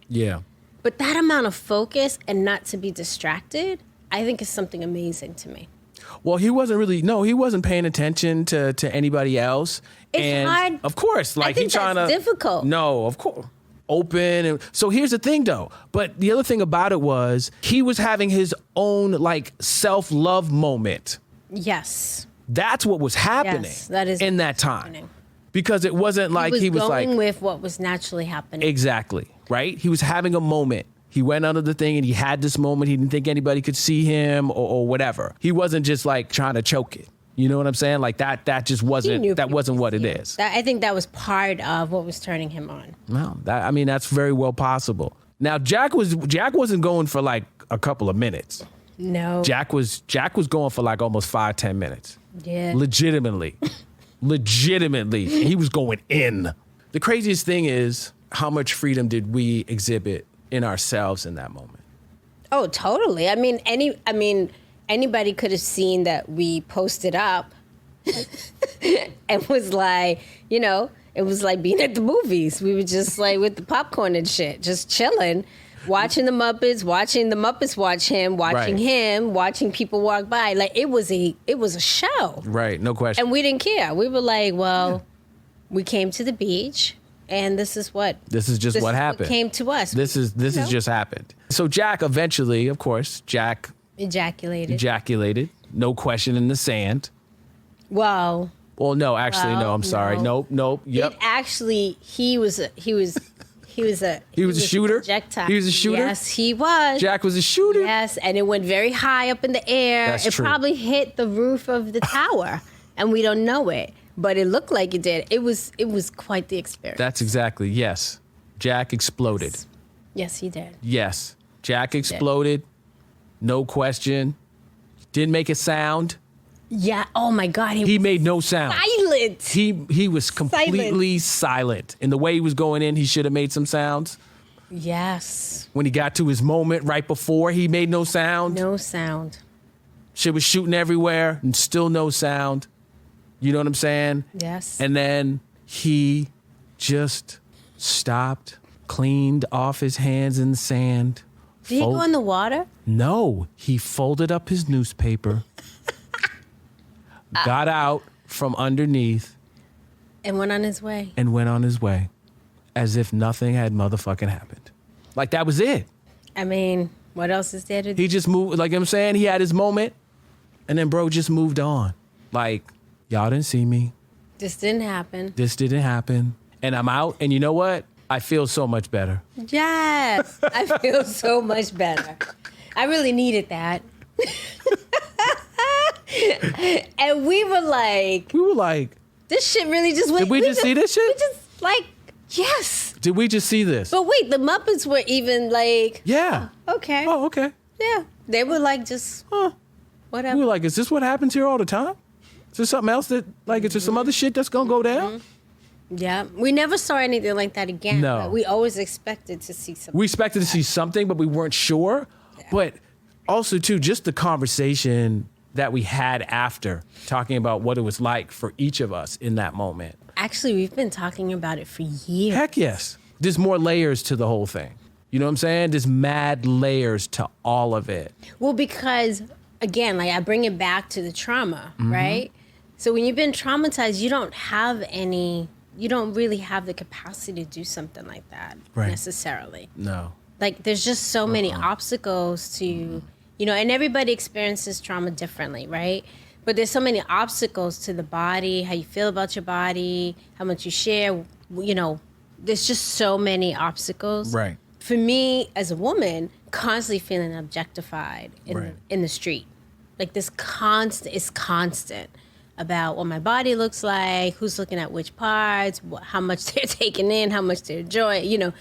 Yeah. But that amount of focus and not to be distracted, I think is something amazing to me. Well, he wasn't paying attention to anybody else. It's hard. Of course, like I think he's trying that's to difficult. No, of course. Open. And so here's the thing though. But the other thing about it was he was having his own like self-love moment. Yes. That's what was happening. Yes, that is in that time. happening. Because it wasn't like he was going like with what was naturally happening. Exactly. Right? He was having a moment. He went under the thing and he had this moment. He didn't think anybody could see him or whatever. He wasn't just like trying to choke it. You know what I'm saying? Like that just wasn't what it is. I think that was part of what was turning him on. No, that's very well possible. Now Jack wasn't going for like a couple of minutes. No. Jack was going for like almost 5-10 minutes. Yeah. Legitimately. He was going in. The craziest thing is how much freedom did we exhibit in ourselves in that moment? Oh, totally. I mean, anybody could have seen that we posted up and was like, you know, it was like being at the movies. We were just like with the popcorn and shit, just chilling, watching the Muppets watch him, watching him, watching people walk by. Like it was a show. Right, no question. And we didn't care. We were like, well, we came to the beach. And this is what happened. What came to us. This has just happened. So Jack eventually, of course, ejaculated. No question in the sand. Well, no, actually, no. I'm sorry. Nope. Yep. It actually, he was a shooter. Projectile. He was a shooter. Yes, he was. Jack was a shooter. Yes, and it went very high up in the air. That's true. Probably hit the roof of the tower, and we don't know it, but it looked like it did. It was quite the experience. That's exactly, yes. Jack exploded. Yes, he did. Yes. Jack exploded. No question. Didn't make a sound. Yeah. Oh my God. He made no sound. Silent. He was completely silent. In the way he was going in, he should have made some sounds. Yes. When he got to his moment right before, he made no sound. No sound. Shit was shooting everywhere and still no sound. You know what I'm saying? Yes. And then he just stopped, cleaned off his hands in the sand. Did he go in the water? No, he folded up his newspaper, got out from underneath, and went on his way. As if nothing had motherfucking happened. Like that was it. I mean, what else is there to do? He just moved, like I'm saying, he had his moment, and then bro just moved on. Like, y'all didn't see me. This didn't happen. And I'm out, and you know what? I feel so much better. Yes, I feel so much better. I really needed that. And we were like, this shit really just went. Did we just see this shit? We just like, yes. Did we just see this? But wait, the Muppets were even like, yeah. Okay. Oh, okay. Yeah. They were like, just, whatever. We were like, is this what happens here all the time? Is there something else that, like, is there some other shit that's gonna go down? Mm-hmm. Yeah. We never saw anything like that again. No. But we always expected to see something. We expected to see something, but we weren't sure. Yeah. But also, too, just the conversation that we had after, talking about what it was like for each of us in that moment. Actually, we've been talking about it for years. Heck yes. There's more layers to the whole thing. You know what I'm saying? There's mad layers to all of it. Well, because, again, like I bring it back to the trauma, right? So when you've been traumatized, you don't really have the capacity to do something like that necessarily. No. Like there's just so many obstacles to, you know, and everybody experiences trauma differently, right? But there's so many obstacles to the body, how you feel about your body, how much you share, you know, there's just so many obstacles. Right. For me, as a woman, constantly feeling objectified in the street. Like this constant about what my body looks like, who's looking at which parts, how much they're taking in, how much they're enjoying, you know.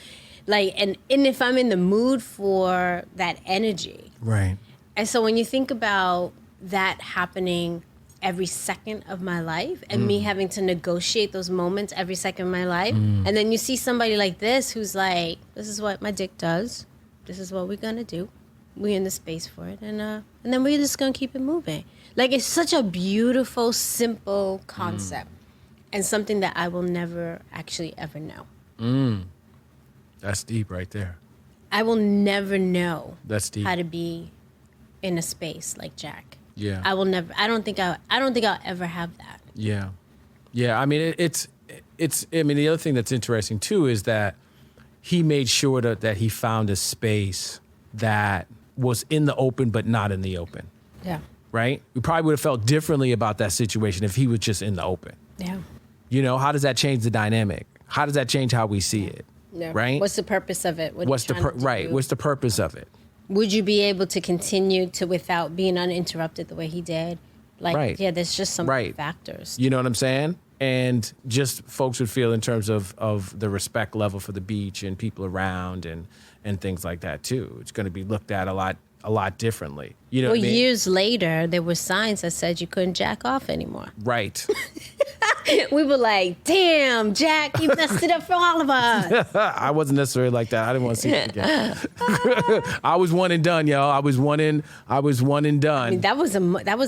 Like, and if I'm in the mood for that energy. Right. And so when you think about that happening every second of my life and me having to negotiate those moments every second of my life, and then you see somebody like this who's like, this is what my dick does. This is what we're going to do. We're in the space for it. And then we're just going to keep it moving. Like, it's such a beautiful, simple concept and something that I will never actually ever know. That's deep right there. I will never know That's deep. How to be in a space like Jack. Yeah. I will never. I don't think I'll ever have that. Yeah. Yeah. I mean, it's. I mean, the other thing that's interesting too is that he made sure that he found a space that was in the open, but not in the open. Yeah. Right. We probably would have felt differently about that situation if he was just in the open. Yeah. You know, how does that change the dynamic? How does that change how we see it? Yeah. Right. What's the purpose of it? What's the purpose of it? Would you be able to continue to without being uninterrupted the way he did? Like, yeah, there's just some factors. You know what I'm saying? And just folks would feel in terms of the respect level for the beach and people around and things like that too. It's going to be looked at a lot differently. You know what I mean? Years later, there were signs that said you couldn't jack off anymore. Right. We were like, damn, Jack, you messed it up for all of us. I wasn't necessarily like that. I didn't want to see it again. I was one and done, y'all. I was one and done. I mean, that was a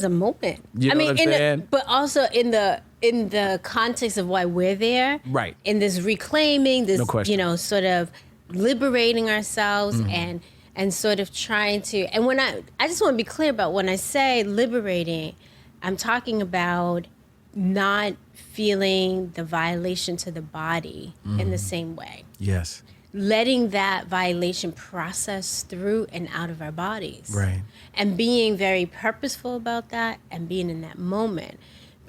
moment. You know what I'm saying? But also in the context of why we're there. Right. In this reclaiming, this, you know, sort of liberating ourselves and sort of trying to, and when I just want to be clear about when I say liberating, I'm talking about not feeling the violation to the body in the same way. Yes. Letting that violation process through and out of our bodies. Right. And being very purposeful about that and being in that moment.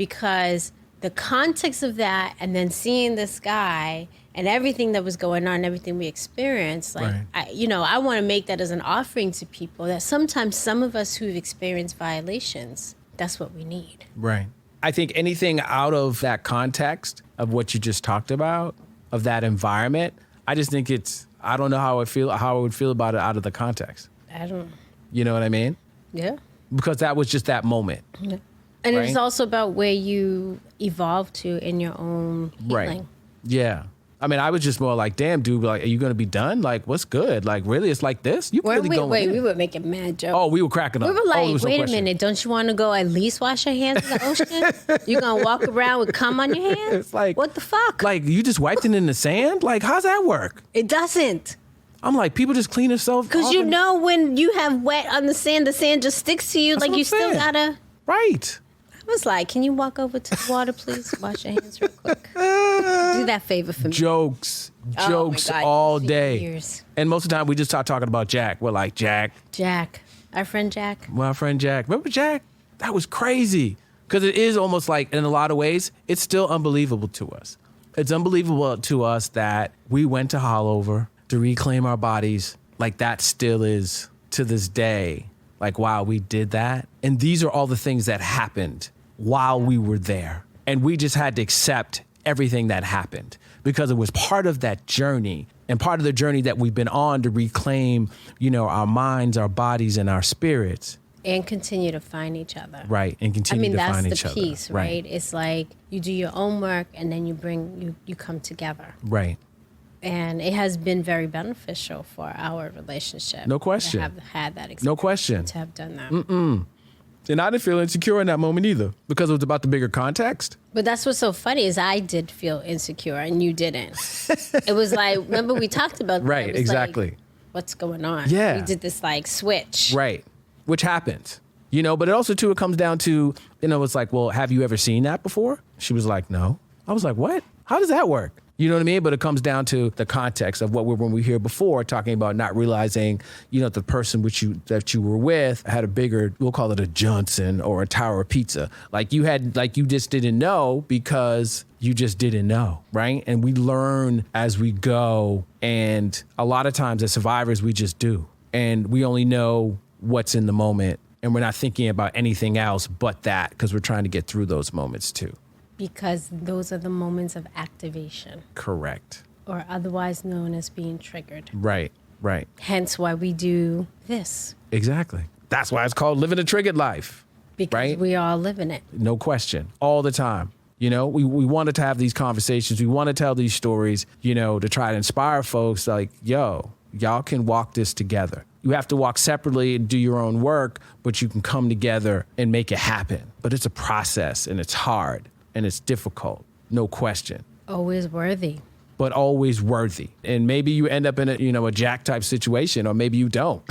because the context of that and then seeing this guy and everything that was going on, everything we experienced, like, Right. I want to make that as an offering to people that sometimes some of us who've experienced violations, that's what we need. Right. I think anything out of that context of what you just talked about, of that environment, I just think I don't know how I would feel about it out of the context. I don't. You know what I mean? Yeah. Because that was just that moment. Yeah. And Right? it's also about where you evolve to in your own healing. Right. Yeah. I mean, I was just more like, damn, dude, like, are you going to be done? Like, what's good? Like, really? It's like this? You really going in? We were making mad jokes. Oh, we were cracking up. We were Oh, there like, was no wait a question. minute, don't you want to go at least wash your hands in the ocean? You going to walk around with cum on your hands? It's like, what the fuck? Like, you just wiped it in the sand? Like, how's that work? It doesn't. I'm like, people just clean themselves Because off you and- know when you have wet on the sand just sticks to you. That's like what you I'm still saying. gotta. Right. I was like, can you walk over to the water, please? Wash your hands real quick. Do that favor for me. Jokes Oh my God, all for day. years. And most of the time, we just start talking about Jack. We're like, Jack, Jack, our friend Jack. my friend Jack. Remember Jack? That was crazy. Because it is almost like, in a lot of ways, it's still unbelievable to us. It's unbelievable to us that we went to Haulover to reclaim our bodies. Like, that still is, to this day, like, wow, we did that. And these are all the things that happened while we were there. And we just had to accept everything that happened because it was part of that journey and part of the journey that we've been on to reclaim, our minds, our bodies, and our spirits. And continue to find each other. Right. And continue to find each that's other. the piece, right? It's like you do your own work and then you come together. Right. And it has been very beneficial for our relationship. No question. To have had that experience. No question. To have done that. And I didn't feel insecure in that moment either because it was about the bigger context. But that's what's so funny is I did feel insecure and you didn't. It was like, remember we talked about that? Right, It was exactly. like, what's going on? Yeah. We did this like switch. Right. Which happens. But it also, too, it comes down to, it's like, well, have you ever seen that before? She was like, no. I was like, what? How does that work? You know what I mean? But it comes down to the context of when we hear before talking about not realizing, the person that you were with had a bigger, we'll call it a Johnson or a Tower of Pizza. Like you just didn't know because you just didn't know, right? And we learn as we go. And a lot of times as survivors, we just do. And we only know what's in the moment. And we're not thinking about anything else but that because we're trying to get through those moments too. Because those are the moments of activation. Correct. Or otherwise known as being triggered. Right. Hence why we do this. Exactly. That's why it's called living a triggered life. Because right? we are living it. No question. All the time. We wanted to have these conversations. We want to tell these stories, to try to inspire folks like, y'all can walk this together. You have to walk separately and do your own work, but you can come together and make it happen. But it's a process and it's hard and it's difficult. No question. Always worthy. But always worthy. And maybe you end up in a Jack type situation, or maybe you don't.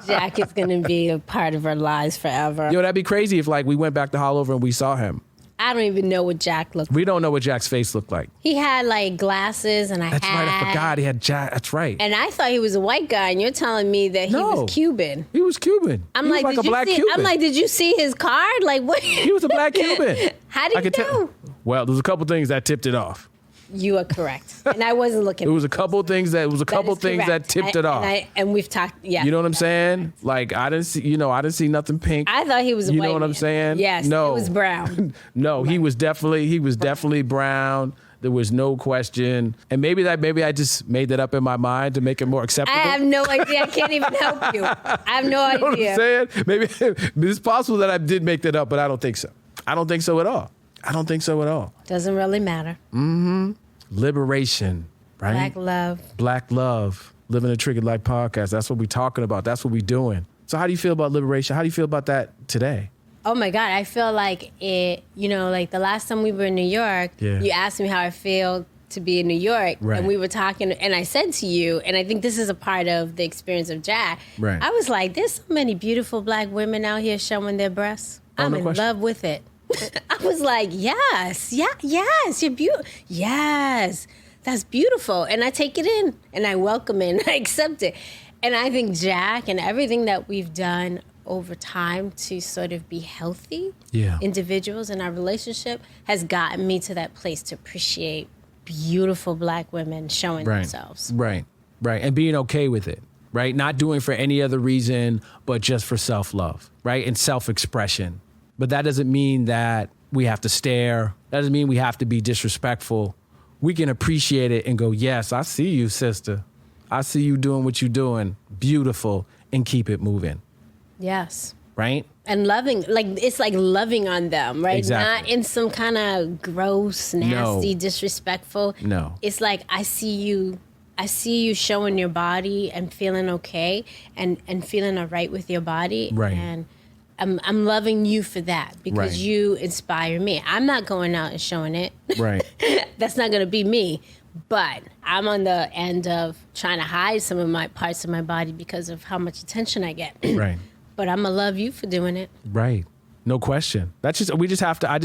Jack is going to be a part of our lives forever. That'd be crazy if we went back to Haulover and we saw him. I don't even know what Jack looked like. We don't know what Jack's face looked like. He had glasses and a That's hat. right. I forgot he had Jack. That's right. And I thought he was a white guy, and you're telling me that he was Cuban. He was Cuban. I'm he like, was like a black Cuban. I'm like, did you see his card? Like, what? He was a black Cuban. How did you know? Well, there's a couple things that tipped it off. You are correct, and I wasn't looking. It was a couple things that tipped it off. And we've talked. Yeah, you know what I'm saying? Like I didn't see nothing pink. I thought he was a white man. You know what I'm saying? Yes. No, it was brown. No, he was definitely brown. There was no question. And maybe I just made that up in my mind to make it more acceptable. I have no idea. I can't even help you. I have no idea. You know what I'm saying? Maybe it's possible that I did make that up, but I don't think so. I don't think so at all. Doesn't really matter. Liberation, right? Black love. Living a Triggered Life podcast. That's what we're talking about. That's what we're doing. So how do you feel about liberation? How do you feel about that today? Oh my God, I feel like it, like the last time we were in New York, you asked me how I feel to be in New York. Right. And we were talking, and I said to you, and I think this is a part of the experience of Jack. Right. I was like, there's so many beautiful black women out here showing their breasts. I'm in love with it. I was like, yes, you're beautiful. Yes, that's beautiful. And I take it in, and I welcome it, and I accept it. And I think Jack and everything that we've done over time to sort of be healthy Yeah. individuals in our relationship has gotten me to that place to appreciate beautiful Black women showing themselves. Right. And being okay with it, right? Not doing for any other reason, but just for self-love, right? And self-expression. But that doesn't mean that we have to stare. That doesn't mean we have to be disrespectful. We can appreciate it and go, yes, I see you, sister. I see you doing what you're doing. Beautiful. And keep it moving. Yes. Right? And loving, like, it's like loving on them, right? Exactly. Not in some kind of gross, nasty, disrespectful. No. It's like, I see you showing your body and feeling okay and feeling all right with your body. Right. And I'm loving you for that because you inspire me. I'm not going out and showing it. Right. That's not going to be me. But I'm on the end of trying to hide some of my parts of my body because of how much attention I get. Right. But I'm going to love you for doing it. Right. No question. I just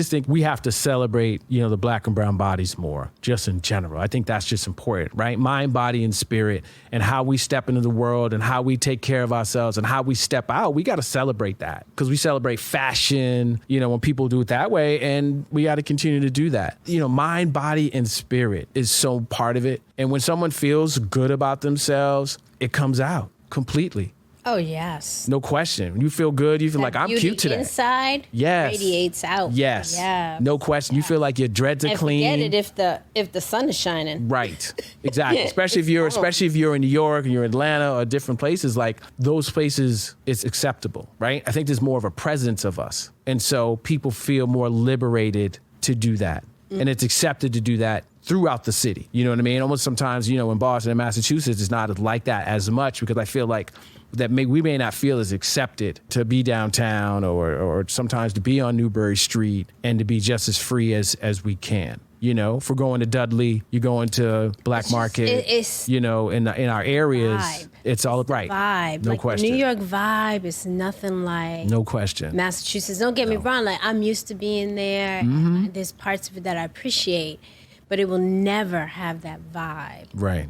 think we have to celebrate, the Black and brown bodies more, just in general. I think that's just important, right? Mind, body, and spirit, and how we step into the world and how we take care of ourselves and how we step out. We got to celebrate that because we celebrate fashion, when people do it that way, and we got to continue to do that. Mind, body, and spirit is so part of it. And when someone feels good about themselves, it comes out completely. Oh, yes. No question. When you feel good, you feel like, I'm cute today. Inside radiates out. Yes. Yeah. No question. You feel like your dreads are clean. Forget it if the sun is shining. Right. Exactly. especially if you're in New York and you're in Atlanta or different places, like those places, it's acceptable, right? I think there's more of a presence of us. And so people feel more liberated to do that. Mm-hmm. And it's accepted to do that throughout the city. You know what I mean? Almost sometimes, in Boston and Massachusetts, it's not like that as much because I feel like that we may not feel as accepted to be downtown or sometimes to be on Newbury Street and to be just as free as we can. If we're going to Dudley, you're going to Black Market, in our areas, vibe. It's all right. Vibe. No like, question. New York vibe is nothing like no question. Massachusetts. Don't get me wrong. Like, I'm used to being there. Mm-hmm. And there's parts of it that I appreciate, but it will never have that vibe. Right.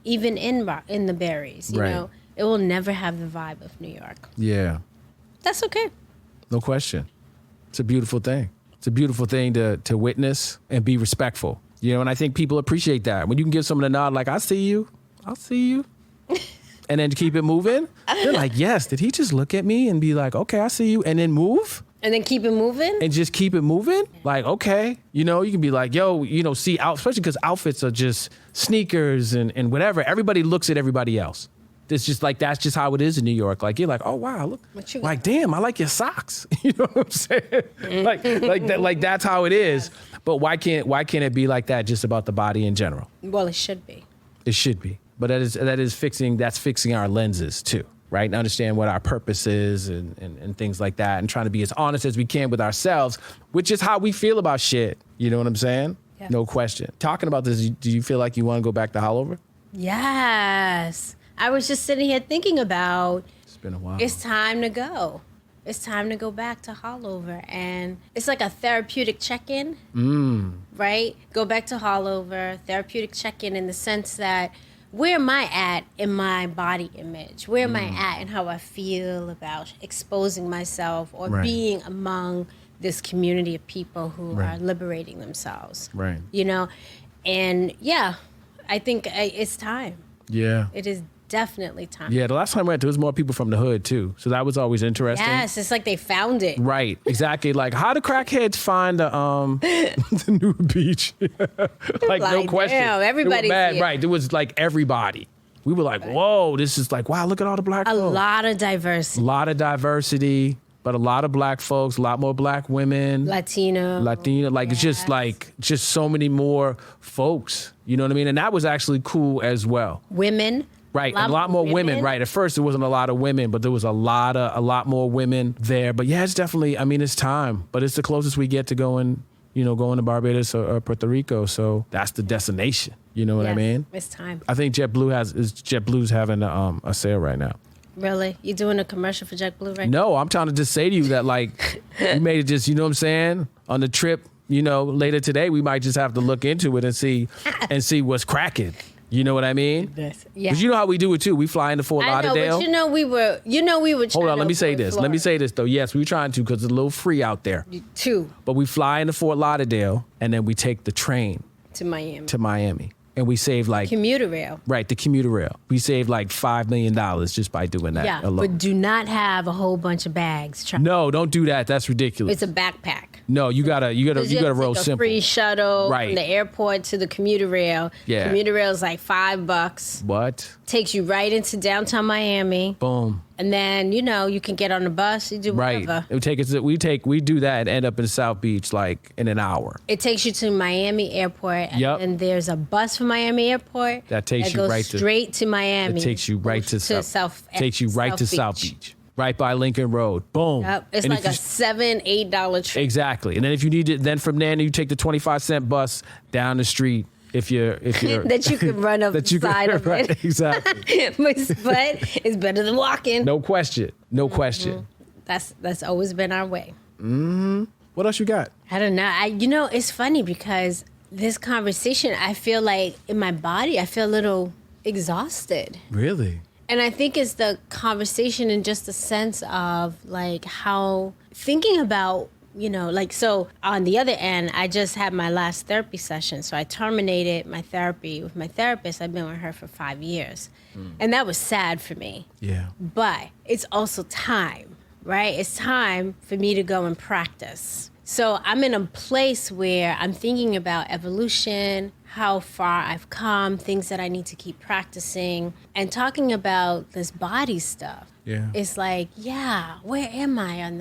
Even in the berries, you know. It will never have the vibe of New York. Yeah. That's okay. No question. It's a beautiful thing. It's a beautiful thing to witness and be respectful. And I think people appreciate that. When you can give someone a nod like, I see you. And then to keep it moving, they're like, yes, did he just look at me and be like, okay, I see you, and then move? And then keep it moving? And just keep it moving? Like, okay. You can be like, yo, see, especially because outfits are just sneakers and whatever. Everybody looks at everybody else. It's just like, that's just how it is in New York. Like, you're like, oh, wow, look. Like, damn, I like your socks. You know what I'm saying? Mm-hmm. like that's how it is. But why can't it be like that just about the body in general? Well, it should be. It should be. But that's fixing our lenses too, right? And understand what our purpose is and things like that, and trying to be as honest as we can with ourselves, which is how we feel about shit. You know what I'm saying? Yeah. No question. Talking about this, do you feel like you want to go back to Haulover? Yes. I was just sitting here thinking about, it's been a while. It's time to go. It's time to go back to Haulover. And it's like a therapeutic check-in, right? Go back to Haulover, therapeutic check-in in the sense that, where am I at in my body image? Where am I at in how I feel about exposing myself or being among this community of people who are liberating themselves? Right. And yeah, I think it's time. Yeah. It is definitely time. Yeah, the last time I went, there was more people from the hood too. So that was always interesting. Yes, it's like they found it. Right, exactly. Like, how do crackheads find the new beach? like, no question. Damn, everybody's mad. here. Right, there was like everybody. We were like, whoa, this is like, wow, look at all the black folks. A lot of diversity. But a lot of black folks, a lot more black women. Latina. Like, it's just so many more folks. You know what I mean? And that was actually cool as well. Women. Right, a lot more women. Right, at first there wasn't a lot of women, but there was a lot more women there. But yeah, it's definitely, it's time. But it's the closest we get to going to Barbados or Puerto Rico. So that's the destination. You know what I mean? It's time. I think JetBlue's having a sale right now. Really? You doing a commercial for JetBlue right now? No, I'm trying to just say to you that, like, you made it just, you know what I'm saying? On the trip, later today, we might just have to look into it and see what's cracking. You know what I mean? Yeah. Because you know how we do it too. We fly into Fort Lauderdale. But we were trying Hold on, let me say to this. avoid Let me say this though. Yes, we were trying to because it's a little free out there. Too. But we fly into Fort Lauderdale and then we take the train To Miami. to Miami. And we save like Commuter rail. Right, the commuter rail. We saved like $5 million just by doing that Yeah, alone. but do not have a whole bunch of bags. No, don't do that. That's ridiculous. It's a backpack. No, you gotta roll take a simple. free shuttle Right. from the airport to the commuter rail. Yeah. Commuter rail is like $5. What? Takes you right into downtown Miami. Boom. And then, you can get on the bus, you do Right. whatever. It would take us. We do that and end up in South Beach like in an hour. It takes you to Miami Airport, and Yep. then there's a bus from Miami Airport That takes you goes right to- straight to Miami. It takes you right to South. Takes you right to South Beach. Beach. Right by Lincoln Road. Boom. Yep. It's And like if a you- $7-8 trip. Exactly. And then if you need it, then from there you take the 25-cent bus down the street. If you're That you can run up the side of right, it. Exactly. But it's better than walking. No question. No question. That's always been our way. What else you got? I don't know. It's funny because this conversation, I feel like in my body, I feel a little exhausted. Really? And I think it's the conversation in just the sense of like how thinking about, so on the other end, I just had my last therapy session. So I terminated my therapy with my therapist. I've been with her for 5 years. And that was sad for me. Yeah. But it's also time, right? It's time for me to go and practice. So I'm in a place where I'm thinking about evolution, how far I've come, things that I need to keep practicing, and talking about this body stuff. Yeah. It's like, where am I on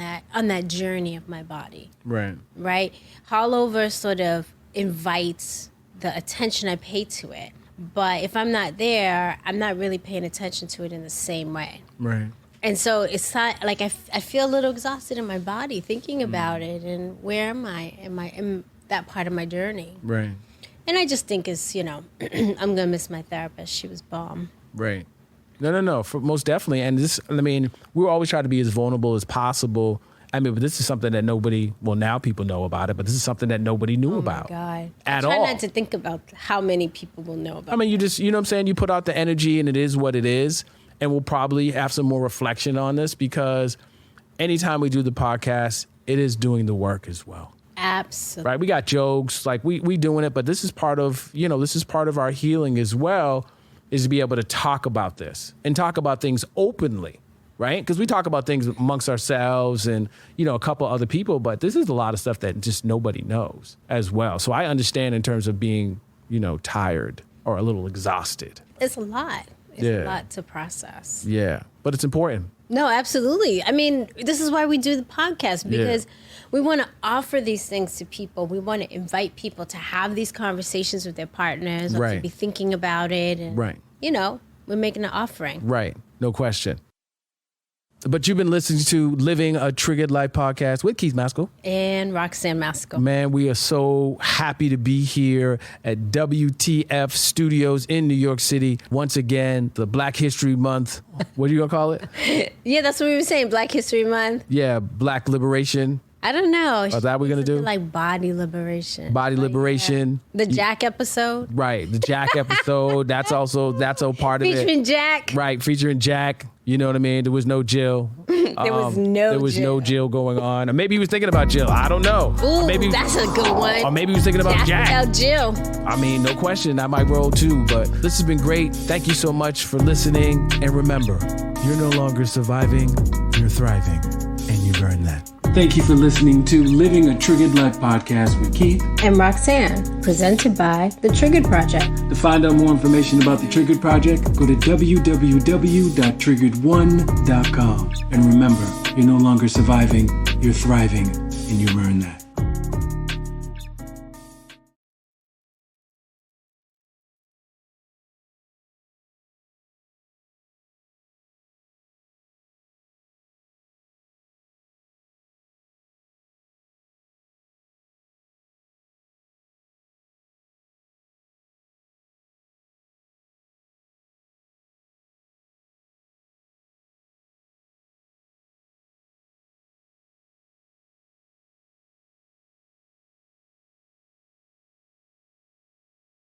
that journey of my body? Right. Right? Haulover sort of invites the attention I pay to it. But if I'm not there, I'm not really paying attention to it in the same way. Right. And so it's not, like I feel a little exhausted in my body thinking about it and where am I? Am I in that part of my journey? Right. And I just think it's, I'm going to miss my therapist. She was bomb. Right. No. Most definitely. And we always try to be as vulnerable as possible. But this is something that now people know about it, but this is something that nobody knew about. Oh, my God. At I all. try not to think about how many people will know about it. You just, you know what I'm saying? You put out the energy and it is what it is. And we'll probably have some more reflection on this because anytime we do the podcast, it is doing the work as well. Absolutely. Right? We got jokes, like we doing it, but this is part of our healing as well, is to be able to talk about this and talk about things openly, right? Because we talk about things amongst ourselves and, a couple other people, but this is a lot of stuff that just nobody knows as well. So I understand in terms of being, tired or a little exhausted. It's a lot. It's a lot to process. Yeah, but it's important. No, absolutely. This is why we do the podcast, because we want to offer these things to people. We want to invite people to have these conversations with their partners or to be thinking about it. And, we're making an offering. Right. No question. But you've been listening to Living a Triggered Life podcast with Keith Maskell. And Roxann Maskell. Man, we are so happy to be here at WTF Studios in New York City. Once again, the Black History Month. What are you going to call it? Yeah, that's what we were saying. Black History Month. Yeah, Black Liberation. I don't know. Is that what we're going to do? Like body liberation. Body liberation. The Jack episode. Right. The Jack episode. That's all part of it. Featuring Jack. Right. Featuring Jack. You know what I mean? There was no Jill. There was no Jill going on. Or maybe he was thinking about Jill. I don't know. Ooh, maybe, that's a good one. Or maybe he was thinking about Jack. Without Jill. No question. I might roll too. But this has been great. Thank you so much for listening. And remember, you're no longer surviving. You're thriving. And you've earned that. Thank you for listening to Living a Triggered Life podcast with Keith and Roxann, presented by The Triggered Project. To find out more information about The Triggered Project, go to www.triggered1.com. And remember, you're no longer surviving, you're thriving, and you've earned that.